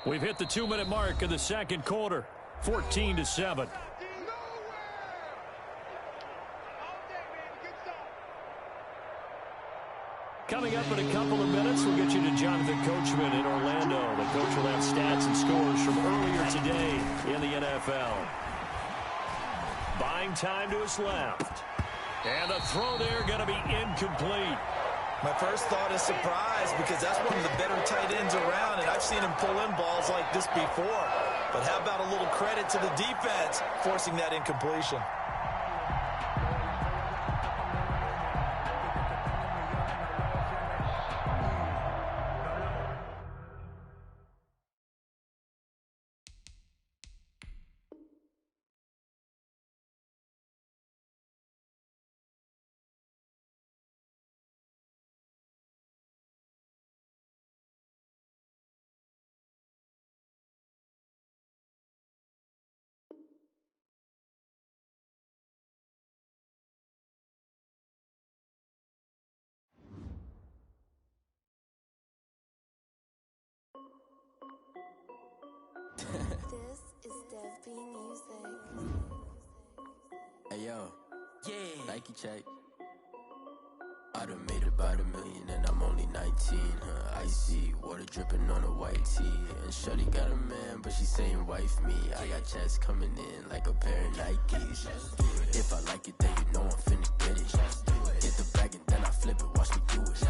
[SPEAKER 4] We've hit the 2-minute mark of the second quarter. 14-7. Coming up in a couple of minutes, we'll get you to Jonathan Coachman in Orlando. The coach will have stats and scores from earlier today in the NFL. Buying time to his left. And a throw there going to be incomplete.
[SPEAKER 6] My first thought is surprise because that's one of the better tight ends around, and I've seen him pull in balls like this before. But how about a little credit to the defense forcing that incompletion?
[SPEAKER 9] This is Dev B Music.
[SPEAKER 10] Hey yo, yeah, Nike check. I done made about $1 million and I'm only 19. Icy water dripping on a white tee. And shorty got a man, but she saying wife me. I got checks coming in like a pair of Nikes. If I like it, then you know I'm finna get it. Get the bag and then I flip it, watch me do it.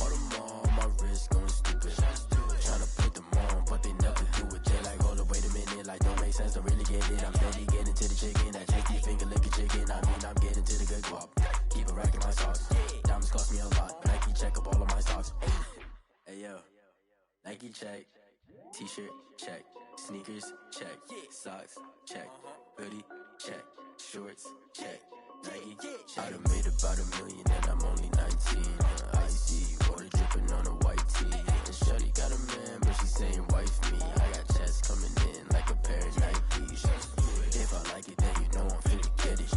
[SPEAKER 10] All them on my wrist going stupid. Tryna put them on, but they never do it. They like, hold up, wait a minute, like don't make sense, don't really get it. I'm steady getting to the chicken, that tasty finger licking chicken. I mean, I'm getting to the good guap. Keep a rack in my socks. Diamonds cost me a lot. Nike check up all of my stocks. Hey yo, Nike check. T-shirt check. Sneakers check. Socks check. Hoodie check. Shorts check. Nike I done made about $1 million and I'm only 19. Icy water dripping on a white tee. And shorty got a man, but she saying wife me. I got checks coming in like a pair of Nikes. If I like it, then you know I'm finna get it.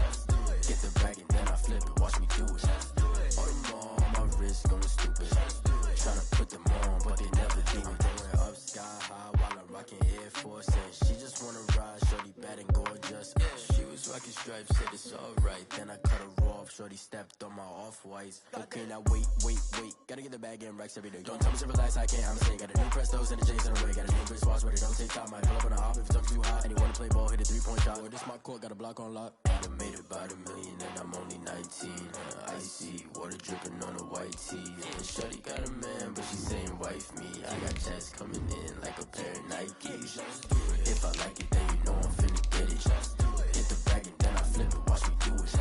[SPEAKER 10] Get the bag and then I flip it, watch me do it. All them on my wrist going stupid. Tryna put them on, but they never do it. Going up sky high while I'm rocking Air Force. And she just wanna ride, shorty bad and gorgeous. She was rocking stripes, said it's alright. Then I cut her off, shorty stepped on my off-whites. Okay, now wait. Gotta get the bag and racks every day. Don't tell me to relax, I can't, I'm saying. Got a new Prestos and the J's in the way. Got a new Chris Watch, but it don't take time. Might pull up on a hop if it's up too hot. And you wanna play ball, hit a 3-point shot. Or this my court, got a block on lock. I done made about $1 million and I'm only 19. Icy water dripping on a white tee. And shorty got a man, but she saying wife me. I got checks coming in like a pair of Nikes. If I like it, then you know I'm finna get it. Get the bag and then I flip it, watch me do it.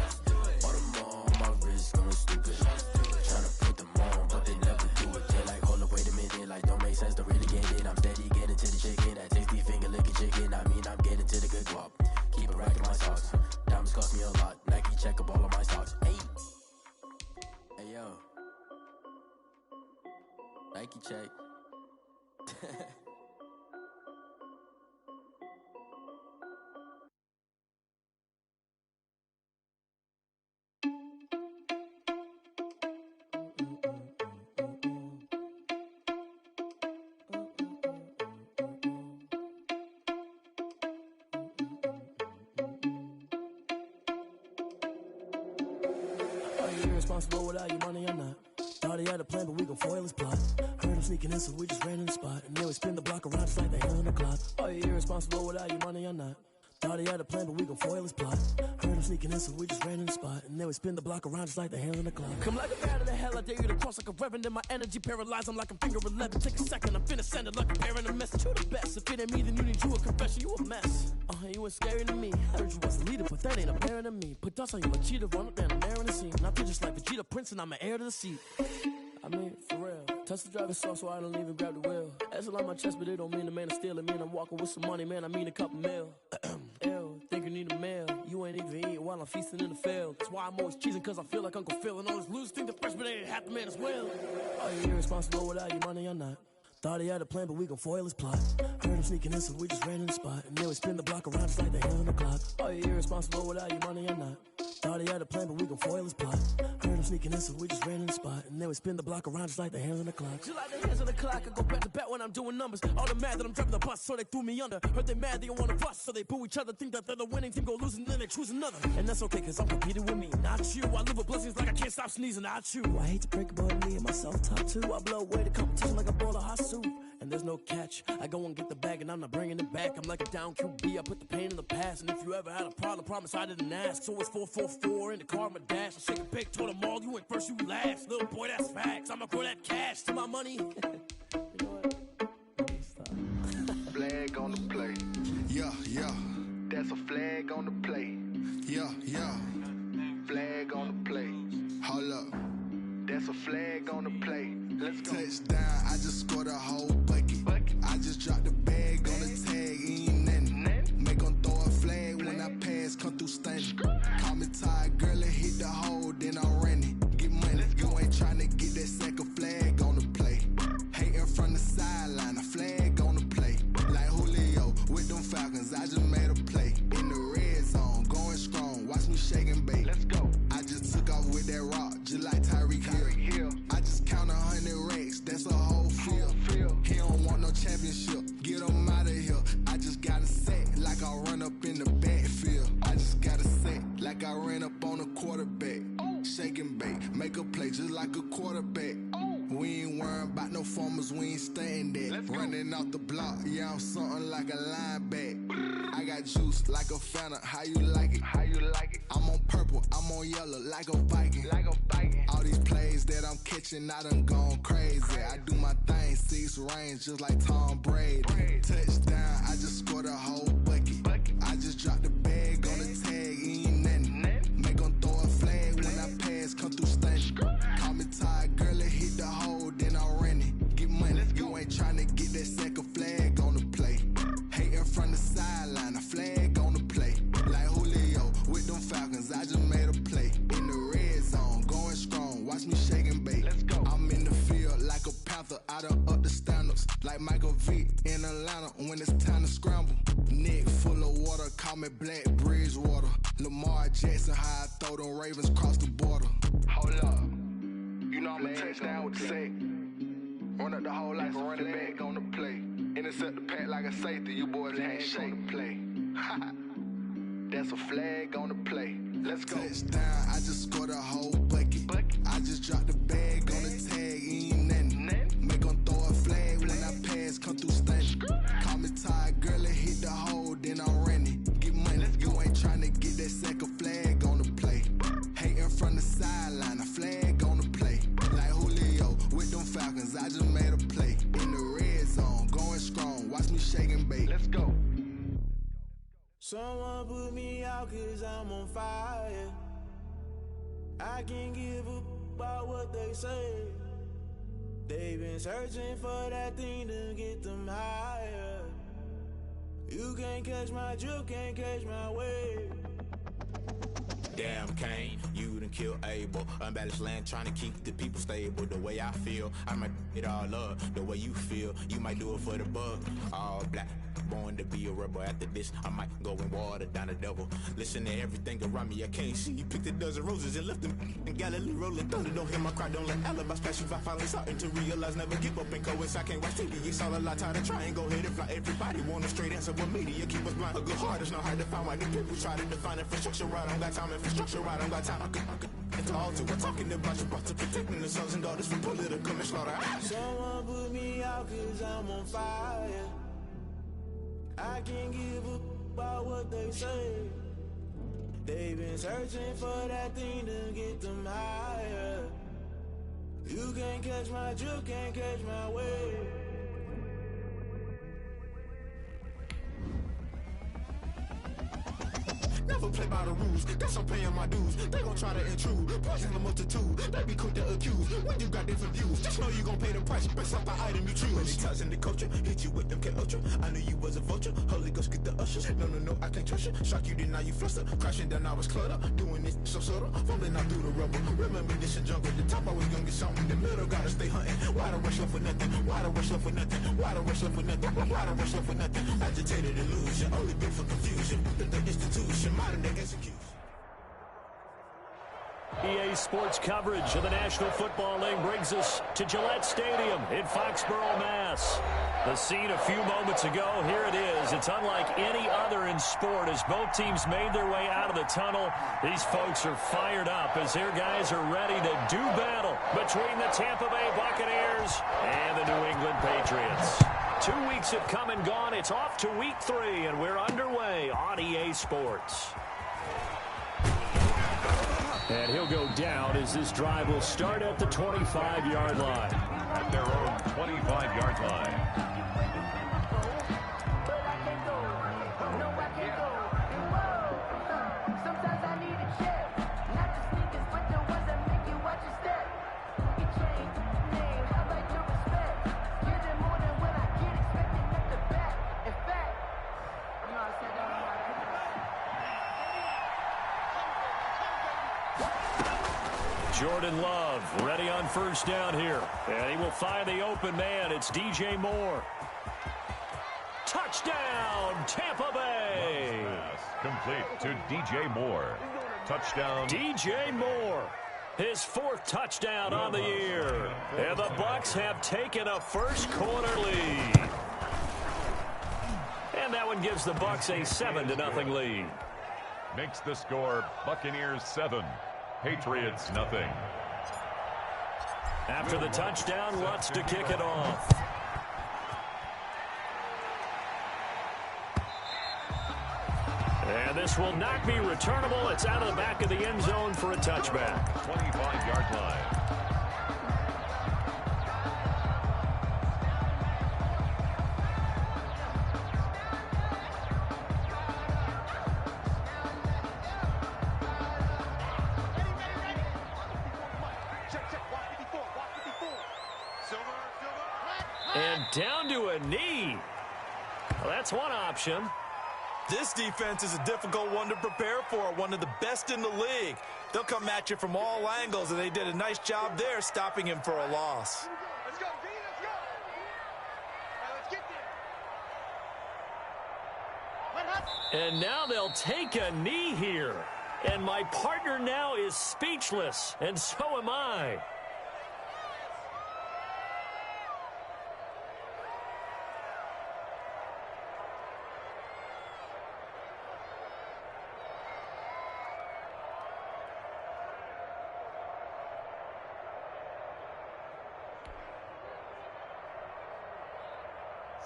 [SPEAKER 10] All them on my wrist going stupid. Tryna put them on, but they never do it. They like, hold up, wait a minute, like don't make sense, don't really get it. I'm Nike check.
[SPEAKER 8] Are you irresponsible without your money or not? Thought he had a plan, but we gon' foil his plot. Heard him sneaking in, so we just ran in the spot. And then we spin the block around just like the hell in the clock. Are you irresponsible without your money or not? Thought he had a plan, but we gon' foil his plot. Heard him sneaking in, so we just ran in the spot. And then we spin the block around just like the hell in the clock. Come like a bat of the hell, I dare you to cross like a reverend. In my energy paralyzed, I'm like a finger 11. Take a second, I'm finna send it like a parent a message. You the best, if it ain't me, then you need you a confession. You a mess, you ain't scary to me. I heard you was a leader, but that ain't apparent to me. Put dust on you, a cheater, run up down the air in the scene. I feel just like Vegeta Prince, and I'm an heir to the seat. I mean, for real. Touch the driver's soft, so I don't even grab the wheel. That's on my chest, but it don't mean the man is stealing. Man, I'm walking with some money, man, I mean a couple mil. Ew, think you need a meal. You ain't even eating while I'm feasting in the field. That's why I'm always cheesing, cause I feel like Uncle Phil. And all those losers think the freshman ain't half the man as well. Are you irresponsible without your money or not? Thought he had a plan, but we gon' foil his plot. Heard him sneaking in, so we just ran in the spot. And then we spin the block around just like the hell in the clock. Are you irresponsible without your money or not? Thought he had a plan, but we gon' foil his plot. Heard him sneaking in, so we just ran in the spot. And then we spin the block around just like the hands on the clock. Just like the hands on the clock, I go back to back when I'm doing numbers. All the mad that I'm driving the bus, so they threw me under. Heard they mad, they don't wanna bust, so they boo each other. Think that they're the winning team, go losing, then they choose another. And that's okay, cause I'm competing with me, not you. I live with blessings like I can't stop sneezing, not you. I hate to break it, but me and myself top two. I blow away the competition like a bowl of hot soup. And there's no catch, I go and get the bag and I'm not bringing it back. I'm like a down QB, I put the pain in the past. And if you ever had a problem, promise I didn't ask. So it's 444 in the car, my dash. I shake a big, told them all, you ain't first, you last. Little boy, that's facts, I'ma grow that cash to my money. You know what? Stop.
[SPEAKER 3] Flag on the play. Yeah, yeah. That's a flag on the play. Yeah, yeah. Flag on the play. Hold up. That's a flag on the play. Let's go. Touchdown, I just scored a whole bucket. I just dropped the bag on the tag, ain't nothing. Make them throw a flag when I pass, come through stunning. Call me tired, girl, and hit the hole, then I'm running. Get money, you ain't trying to get that second flag on the play. Hating from the sideline, a flag on the play. Like Julio with them Falcons, I just made a play. In the red zone, going strong, watch me shake and bake. Let's go. I just took off with that rock, just like Tyreek Hill. I just count 100 racks, that's a whole field. He don't want no championship, get him out of here. I just got a set, like I run up in the backfield. I just got a set, like I ran up on a quarterback. Shake and bake, make a play just like a quarterback. We ain't worrying about no formers, we ain't staying there. Running off the block, yeah, I'm something like a linebacker. I got juice like a Fanta, how you like it? How you like it? I'm on purple, I'm on yellow, like a Viking. Like a Viking. All these plays that I'm catching, I done gone crazy. I do my thing, 6 range, just like Tom Brady. Touchdown, I just scored a whole bucket. I just dropped the bag on the tag, ain't nothing. Make them throw a flag when I pass, come through stunning. Call me tired, girl, and hit the hole, then I'm running. Get money, you ain't trying to get that second flag on the play. Hating from the sideline, a flag on the play. Like Julio with them Falcons, I just made a play. In the red zone, going strong, watch me shake and bake. Let's go. I'm in the field like a Panther, I done up the standards. Like Michael Vick in Atlanta when it's time to scramble. Neck full of water, call me Black Bridgewater. Lamar Jackson, how I throw them Ravens cross the border. Hold up, you know I'm a touchdown with the sack. Run up the hole like a running back on the play. Intercept the pack like a safety, you boys can't shake the play. That's a flag on the play. Let's go. Touchdown, I just scored a whole bucket. I just dropped the bag on the tag, ain't nothing. Make them throw a flag when I pass, come through stunning. Call me tired, girl, and hit the hole, then I'm running. Get money, you ain't trying to get that second flag on the play. Hating from the sideline, a flag on the play. Like Julio with them Falcons, I just made a play. In the red zone, going strong, watch me shake and bake. Let's go.
[SPEAKER 11] Someone put me out cause I'm on fire. I can't give a about what they say. They've been searching for that thing to get them higher. You can't catch my drift, can't catch my wave. Damn, Kane, you done
[SPEAKER 3] done killed Abel. Unbalanced land trying to keep the people stable. The way I feel, I might it all up. The way you feel, you might do it for the bug. All black, born to be a rebel. After this, I might go and water down the devil. Listen to everything around me, I can't see. You picked a dozen roses and left them in Galilee rolling thunder. Don't hear my cry, don't let alibis pass you. I finally starting to realize, never give up and coincide. Can't watch TV, it's all a lot. Time to try and go ahead and fly. Everybody want a straight answer, but media keep us blind. A good heart is not hard to find. Why the people try to define infrastructure right? I don't got time, infrastructure right? I don't got time. I could it's all to. We're talking about you, about to protecting the sons and daughters from political and slaughter.
[SPEAKER 11] Someone put me out cause I'm on fire. I can't give up about what they say. They've been searching for that thing to get them higher. You can't catch my drift, can't catch my wave.
[SPEAKER 3] Never play by the rules, guess I'm paying my dues. They gon' try to intrude, poison the multitude. They be quick to accuse, when you got different views. Just know you gon' pay the price, based off the item you choose. Many times in the culture, hit you with MK Ultra. I knew you was a vulture, Holy Ghost get the ushers. No, I can't trust you. Shock you, then now you fluster. Crashing down, I was cluttered. Doing this so subtle, fumbling out through the rubble. Remember this in jungle, the top always gonna get something. The middle gotta stay hunting. Why the rush left for nothing? Why the rush left for nothing? Why the rush left for nothing? Why the rush left for nothing? Agitated illusion, only built for confusion. The institution, modern day execution.
[SPEAKER 4] EA Sports coverage of the National Football League brings us to Gillette Stadium in Foxborough, Mass. The scene a few moments ago, here it is. It's unlike any other in sport as both teams made their way out of the tunnel. These folks are fired up as their guys are ready to do battle between the Tampa Bay Buccaneers and the New England Patriots. 2 weeks have come and gone. It's off to week 3, and we're underway on EA Sports. And he'll go down as this drive will start at the 25-yard line.
[SPEAKER 5] At their own 25-yard line.
[SPEAKER 4] Jordan Love ready on first down here. And he will find the open man. It's DJ Moore. Touchdown, Tampa Bay.
[SPEAKER 5] Complete to DJ Moore. Touchdown.
[SPEAKER 4] DJ Moore. His 4th touchdown on the year. And the Bucs have taken a first quarter lead. And that one gives the Bucs a 7-0 lead.
[SPEAKER 5] Makes the score Buccaneers 7. Patriots nothing.
[SPEAKER 4] After the touchdown, Lutz to kick it off. And this will not be returnable. It's out of the back of the end zone for a touchback.
[SPEAKER 5] 25-yard line.
[SPEAKER 4] And down to a knee. Well, that's one option.
[SPEAKER 6] This defense is a difficult one to prepare for, one of the best in the league. They'll come at you from all angles, and they did a nice job there stopping him for a loss.
[SPEAKER 12] Let's go, D, let's go. All right, let's get there.
[SPEAKER 4] And now they'll take a knee here. And my partner now is speechless, and so am I.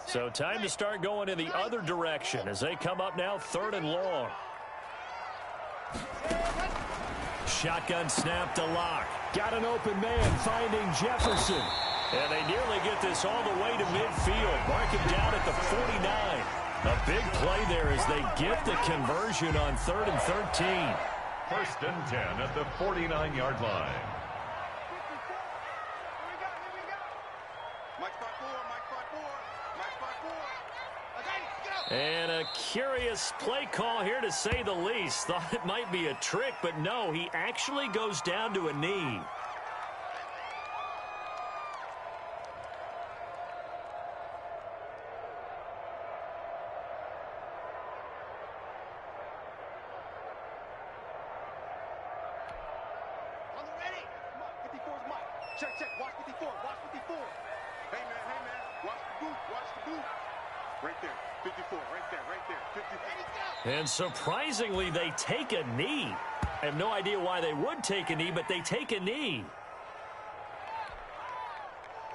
[SPEAKER 4] So time to start going in the other direction as they come up now 3rd and long. Shotgun snap to Locke. Got an open man finding Jefferson. And they nearly get this all the way to midfield. Mark him down at the 49. A big play there as they get the conversion on 3rd and 13.
[SPEAKER 5] 1st and 10 at the 49-yard line.
[SPEAKER 4] And a curious play call here, to say the least. Thought it might be a trick, but no, he actually goes down to a knee.
[SPEAKER 12] Check. Watch 54. Hey, man. Watch the boot. Right there. 54. Right there. 54.
[SPEAKER 4] And surprisingly, they take a knee. I have no idea why they would take a knee, but they take a knee.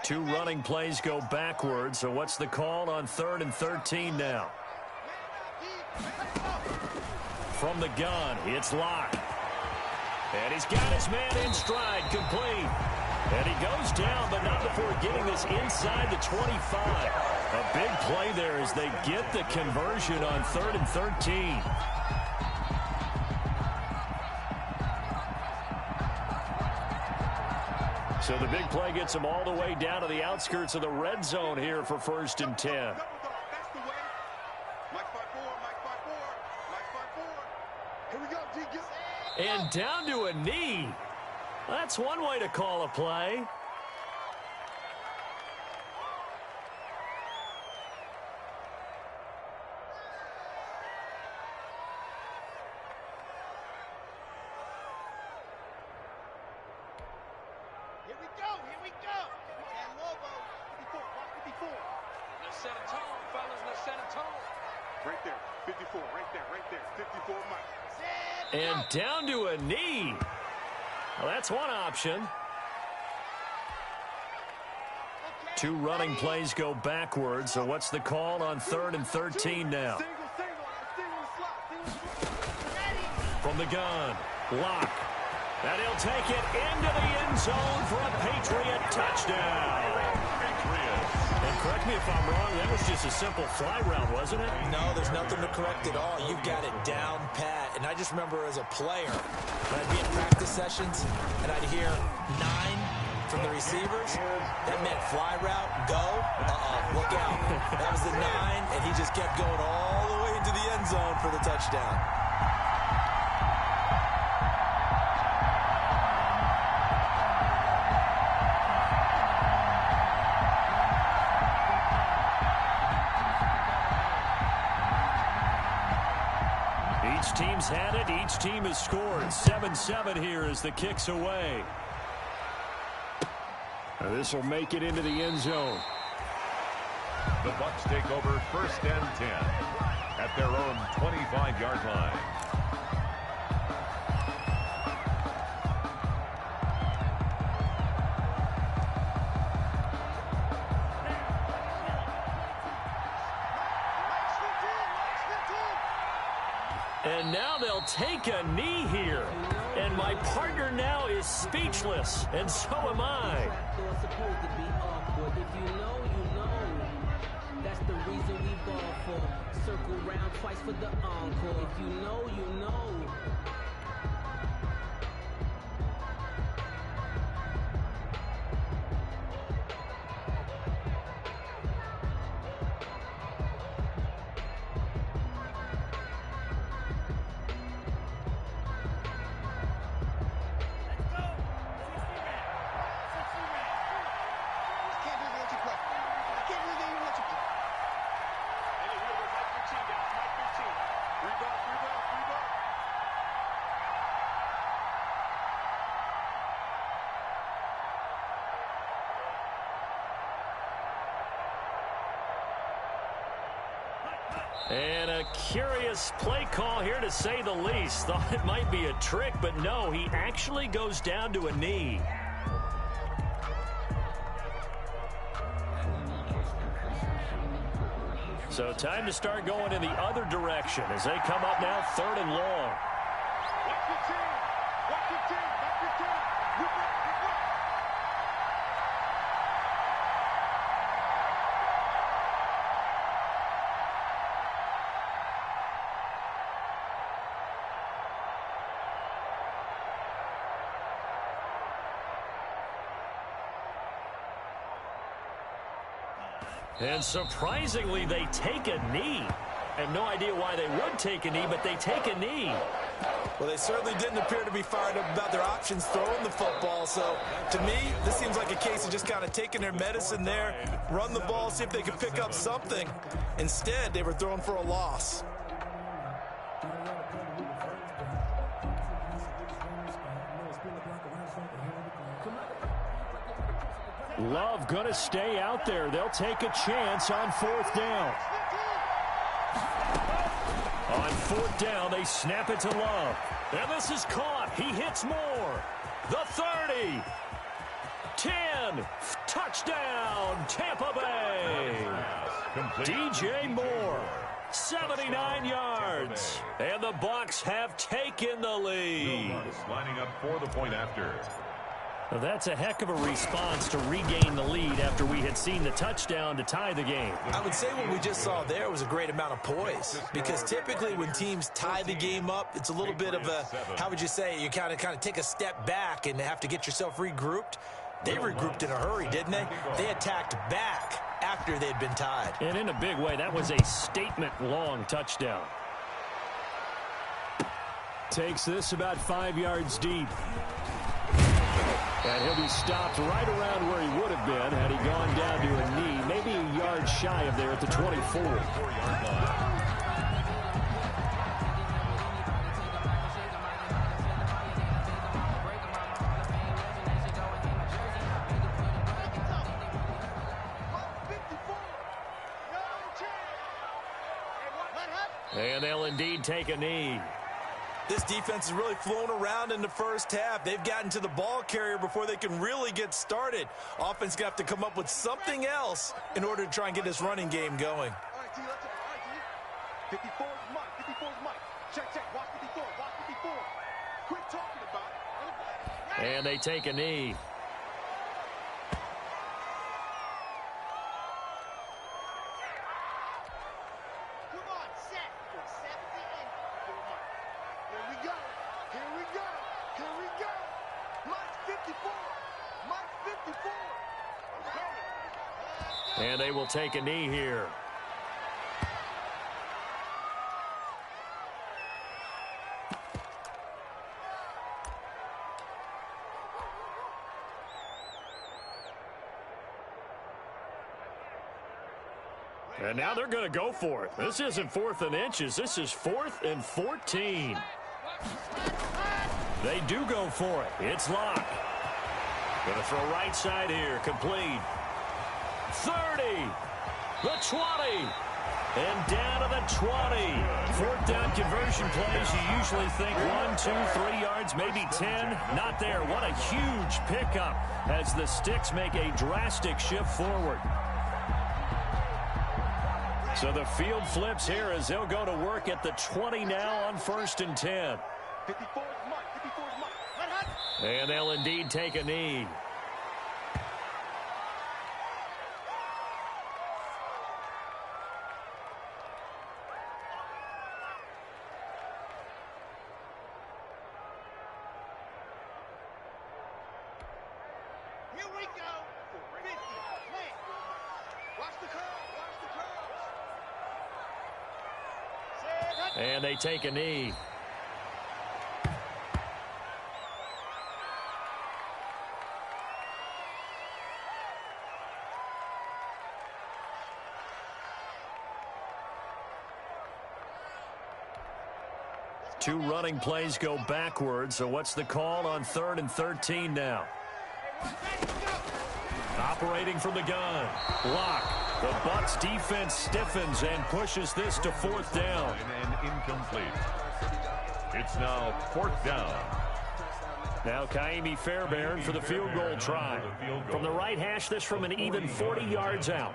[SPEAKER 4] 2 running plays go backwards, so what's the call on 3rd and 13 now? From the gun, it's Locke. And he's got his man in stride, complete. And he goes down, but not before getting this inside the 25. A big play there as they get the conversion on 3rd and 13. So the big play gets them all the way down to the outskirts of the red zone here for 1st and 10.
[SPEAKER 12] That's the way. Mike 5-4. Here we go, G.
[SPEAKER 4] And down to a knee. That's one way to call a play.
[SPEAKER 12] Here we go. And Lobo, 54. Watch 54. Let's set a tone, fellas. Let's set a tone. Right there. 54. Right there. 54, Mike.
[SPEAKER 4] And down to a knee. Well, that's one option. 2 running plays go backwards, so what's the call on 3rd and 13 now? From the gun, Locke. And he'll take it into the end zone for a Patriot touchdown. And correct me if I'm wrong, that was just a simple fly route, wasn't it?
[SPEAKER 6] No, there's nothing to correct at all. You've got it down pat. And I just remember as a player, when I'd be in practice sessions and I'd hear 9 from the receivers, that meant fly route, go, look out. That was the 9, and he just kept going all the way into the end zone for the touchdown.
[SPEAKER 4] Each team's had it. Each team has scored. 7-7 here as the kick's away. This will make it into the end zone.
[SPEAKER 5] The Bucs take over 1st and 10 at their own 25-yard line.
[SPEAKER 4] And now they'll take a knee here. And my partner now is speechless, and so am I.
[SPEAKER 13] Supposed to be awkward. If you know, you know. That's the reason we ball for. Circle round twice for the encore. If you know, you know.
[SPEAKER 4] And a curious play call here, to say the least. Thought it might be a trick, but no, he actually goes down to a knee. So time to start going in the other direction as they come up now 3rd and long. And surprisingly, they take a knee. I have no idea why they would take a knee, but they take a knee.
[SPEAKER 6] Well, they certainly didn't appear to be fired up about their options throwing the football. So, to me, this seems like a case of just kind of taking their medicine there, run the ball, see if they could pick up something. Instead, they were throwing for a loss.
[SPEAKER 4] Love going to stay out there. They'll take a chance on 4th down. On 4th down, they snap it to Love. And this is caught. He hits more. The 30. 10. Touchdown, Tampa Bay. DJ Moore, 79 yards. And the Bucs have taken the lead.
[SPEAKER 5] Lining up for the point after.
[SPEAKER 4] Well, that's a heck of a response to regain the lead after we had seen the touchdown to tie the game.
[SPEAKER 6] I would say what we just saw there was a great amount of poise, because typically when teams tie the game up, it's a little bit of a, how would you say, you kind of take a step back and have to get yourself regrouped. They regrouped in a hurry, didn't they? They attacked back after they'd been tied.
[SPEAKER 4] And in a big way, that was a statement-long touchdown. Takes this about 5 yards deep. And he'll be stopped right around where he would have been had he gone down to a knee, maybe a yard shy of there at the 24. And they'll indeed take a knee.
[SPEAKER 6] This defense has really flown around in the first half. They've gotten to the ball carrier before they can really get started. Offense got to come up with something else in order to try and get this running game going.
[SPEAKER 12] All right, T, let's go. All right, T. 54 is Mike. 54 is Mike. Check, check. Watch 54. Watch 54. Quit talking about it.
[SPEAKER 4] And they take a knee. And they will take a knee here. And now they're going to go for it. This isn't 4th and inches. This is 4th and 14. They do go for it. It's Locke. Going to throw right side here. Complete. 30, the 20, and down to the 20. 4th down conversion plays, you usually think 1, 2, 3 yards, maybe 10. Not there. What a huge pickup as the Sticks make a drastic shift forward. So the field flips here as they'll go to work at the 20 now on 1st and 10.
[SPEAKER 12] 54 is Mike. 54 is Mike.
[SPEAKER 4] And they'll indeed take a knee. And they take a knee. Two running plays go backwards, so what's the call on 3rd and 13 now? Operating from the gun. Block. The Bucs defense stiffens and pushes this to 4th down.
[SPEAKER 5] And incomplete. It's now 4th down.
[SPEAKER 4] Now Kaimi Fairbairn for the field goal try. From the right hash, this from an even 40 yards out.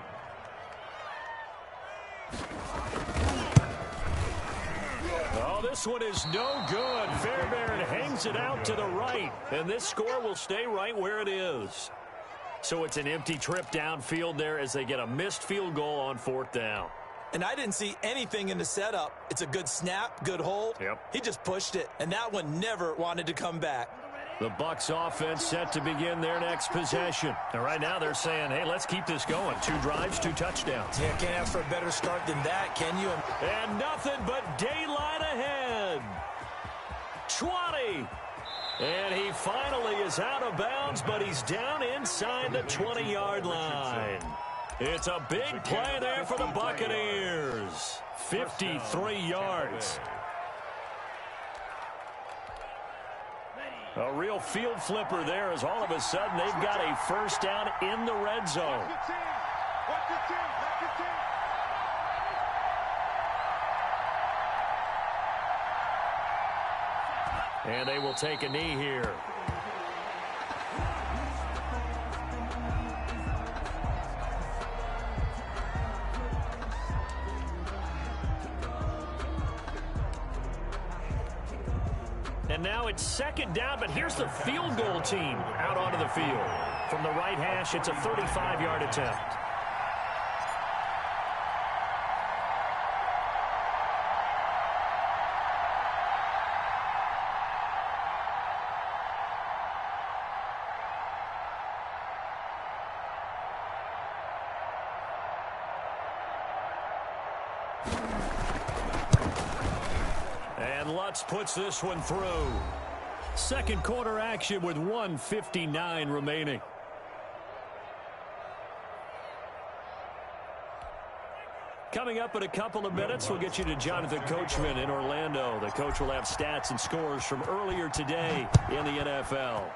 [SPEAKER 4] Oh, this one is no good. Fairbairn hangs it out to the right, and this score will stay right where it is. So it's an empty trip downfield there as they get a missed field goal on 4th down.
[SPEAKER 6] And I didn't see anything in the setup. It's a good snap, good hold.
[SPEAKER 4] Yep.
[SPEAKER 6] He just pushed it, and that one never wanted to come back.
[SPEAKER 4] The Bucs offense set to begin their next possession. And right now they're saying, hey, let's keep this going. 2 drives, 2 touchdowns.
[SPEAKER 6] Yeah, can't ask for a better start than that, can you?
[SPEAKER 4] And nothing but daylight ahead. 20. And he finally is out of bounds, but he's down inside the 20-yard line. It's a big play there for the Buccaneers. 53 yards. A real field flipper there as all of a sudden they've got a first down in the red zone. And they will take a knee here. And now it's second down, but here's the field goal team out onto the field. From the right hash, it's a 35-yard attempt. And Lutz puts this one through. Second quarter action with 1:59 remaining. Coming up in a couple of minutes, we'll get you to Jonathan Coachman in Orlando. The coach will have stats and scores from earlier today in the NFL.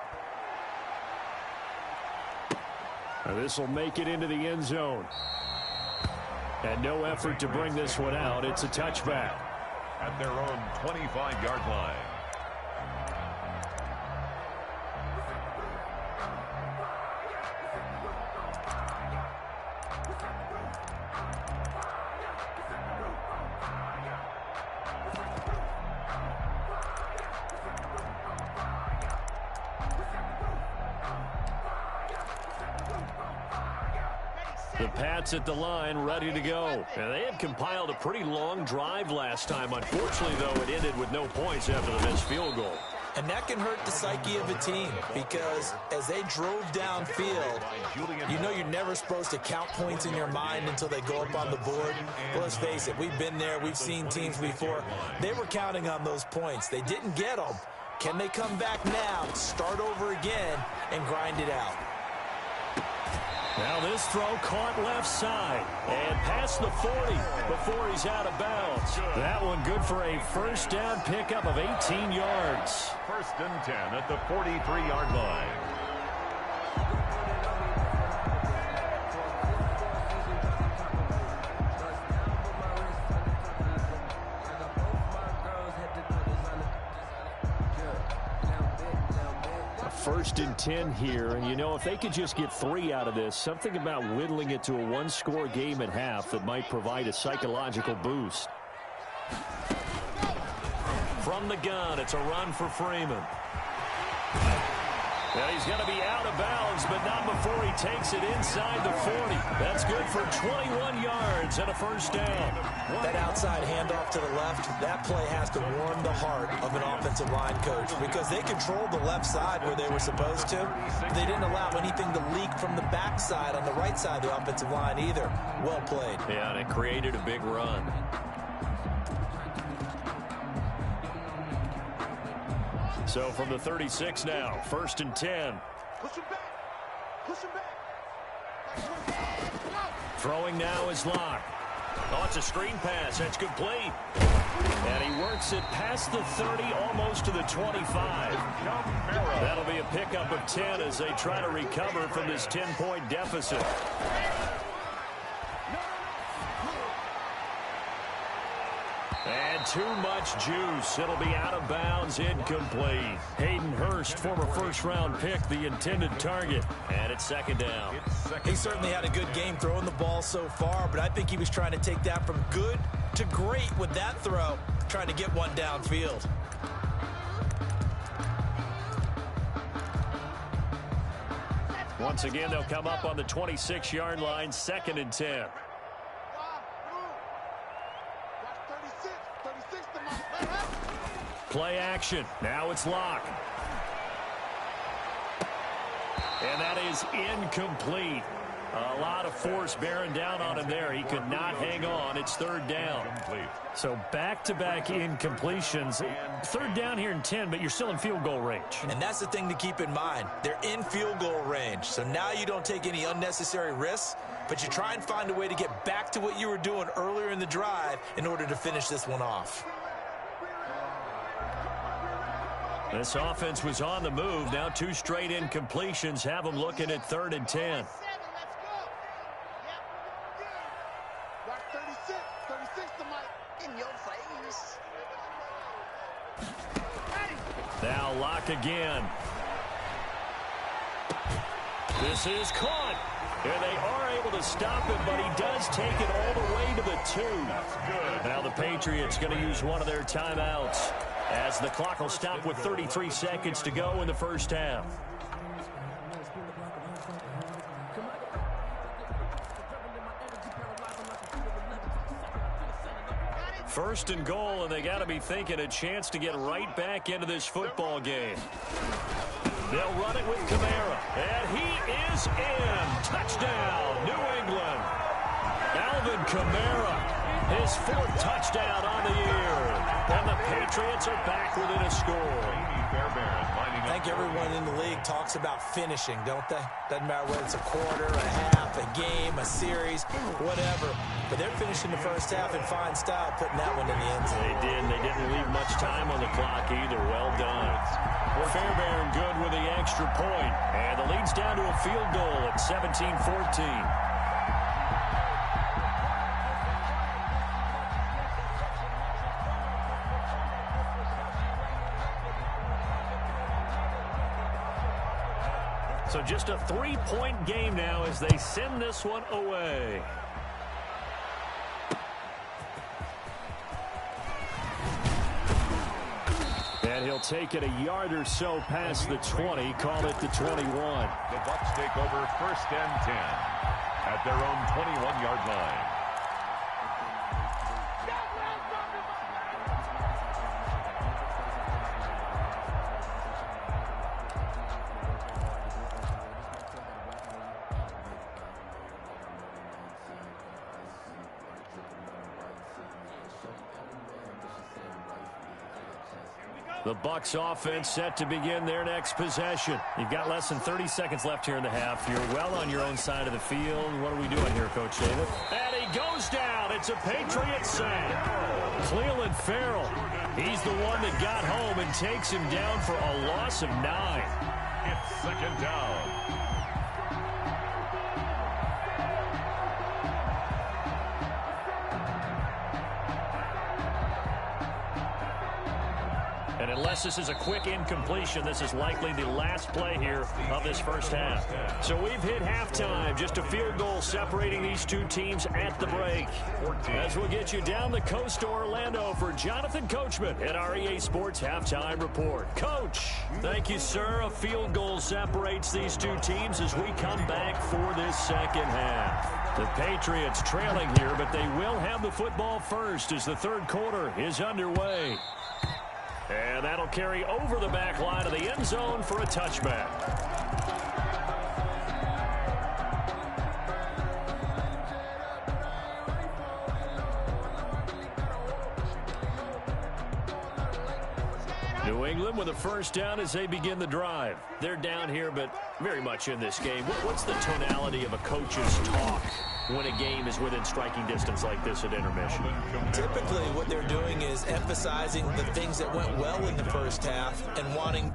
[SPEAKER 4] This will make it into the end zone. And no effort to bring this one out. It's a touchback.
[SPEAKER 5] At their own 25-yard line.
[SPEAKER 4] The Pats at the line, ready to go. And they had compiled a pretty long drive last time. Unfortunately, though, it ended with no points after the missed field goal.
[SPEAKER 6] And that can hurt the psyche of a team because as they drove downfield, you know you're never supposed to count points in your mind until they go up on the board. Well, let's face it, we've been there. We've seen teams before. They were counting on those points. They didn't get them. Can they come back now, start over again, and grind it out?
[SPEAKER 4] Now this throw caught left side and past the 40 before he's out of bounds. That one good for a first down pickup of 18 yards.
[SPEAKER 5] First and 10 at the 43-yard line.
[SPEAKER 4] First and 10 here, and you know, if they could just get 3 out of this, something about whittling it to a one-score game at half that might provide a psychological boost. From the gun, it's a run for Freeman. And he's going to be out of bounds, but not before he takes it inside the 40. That's good for 21 yards and a first down.
[SPEAKER 6] That outside handoff to the left, that play has to warm the heart of an offensive line coach because they controlled the left side where they were supposed to. They didn't allow anything to leak from the backside on the right side of the offensive line either. Well played.
[SPEAKER 4] Yeah, and it created a big run. So from the 36 now, first and 10.
[SPEAKER 12] Push him back. Push him back.
[SPEAKER 4] Throwing now is Locke. Oh, it's a screen pass. That's complete. And he works it past the 30, almost to the 25. That'll be a pickup of 10 as they try to recover from this 10-point deficit. And too much juice. It'll be out of bounds, incomplete. Hayden Hurst, former first-round pick, the intended target. And it's second down.
[SPEAKER 6] He certainly had a good game throwing the ball so far, but I think he was trying to take that from good to great with that throw, trying to get one downfield.
[SPEAKER 4] Once again, they'll come up on the 26-yard line, second and 10. Play action. Now it's Locke. And that is incomplete. A lot of force bearing down on him there. He could not hang on. It's third down. So back-to-back incompletions. Third down here in 10, but you're still in field goal range.
[SPEAKER 6] And that's the thing to keep in mind. They're in field goal range. So now you don't take any unnecessary risks, but you try and find a way to get back to what you were doing earlier in the drive in order to finish this one off.
[SPEAKER 4] This offense was on the move. Now 2 straight incompletions have them looking at 3rd and 10. Now Locke again. This is caught. And they are able to stop him, but he does take it all the way to the 2. That's good. Now the Patriots going to use one of their timeouts as the clock will stop with 33 seconds to go in the first half. First and goal, and they got to be thinking a chance to get right back into this football game. They'll run it with Kamara, and he is in. Touchdown, New England. Alvin Kamara, his 4th touchdown on the year. And the Patriots are back within a score.
[SPEAKER 6] I think everyone in the league talks about finishing, don't they? Doesn't matter whether it's a quarter, a half, a game, a series, whatever. But they're finishing the first half in fine style, putting that one in the end zone.
[SPEAKER 4] They did. They didn't leave much time on the clock either. Well done. Fairbairn good with the extra point. And the lead's down to a field goal at 17-14. So just a 3-point game now as they send this one away. And he'll take it a yard or so past the 20, call it the 21.
[SPEAKER 5] The Bucs take over 1st and 10 at their own 21-yard line.
[SPEAKER 4] The Bucs offense set to begin their next possession. You've got less than 30 seconds left here in the half. You're well on your own side of the field. What are we doing here, Coach David? And he goes down. It's a Patriot sack. Cleveland Farrell, he's the one that got home and takes him down for a loss of 9.
[SPEAKER 5] It's 2nd down.
[SPEAKER 4] And unless this is a quick incompletion, this is likely the last play here of this first half. So we've hit halftime. Just a field goal separating these two teams at the break. As we'll get you down the coast to Orlando for Jonathan Coachman at our EA Sports Halftime Report. Coach, thank you, sir. A field goal separates these two teams as we come back for this second half. The Patriots trailing here, but they will have the football first as the third quarter is underway. And that'll carry over the back line of the end zone for a touchback. New England with a first down as they begin the drive. They're down here, but very much in this game. What's the tonality of a coach's talk when a game is within striking distance like this at intermission?
[SPEAKER 6] Typically what they're doing is emphasizing the things that went well in the first half and wanting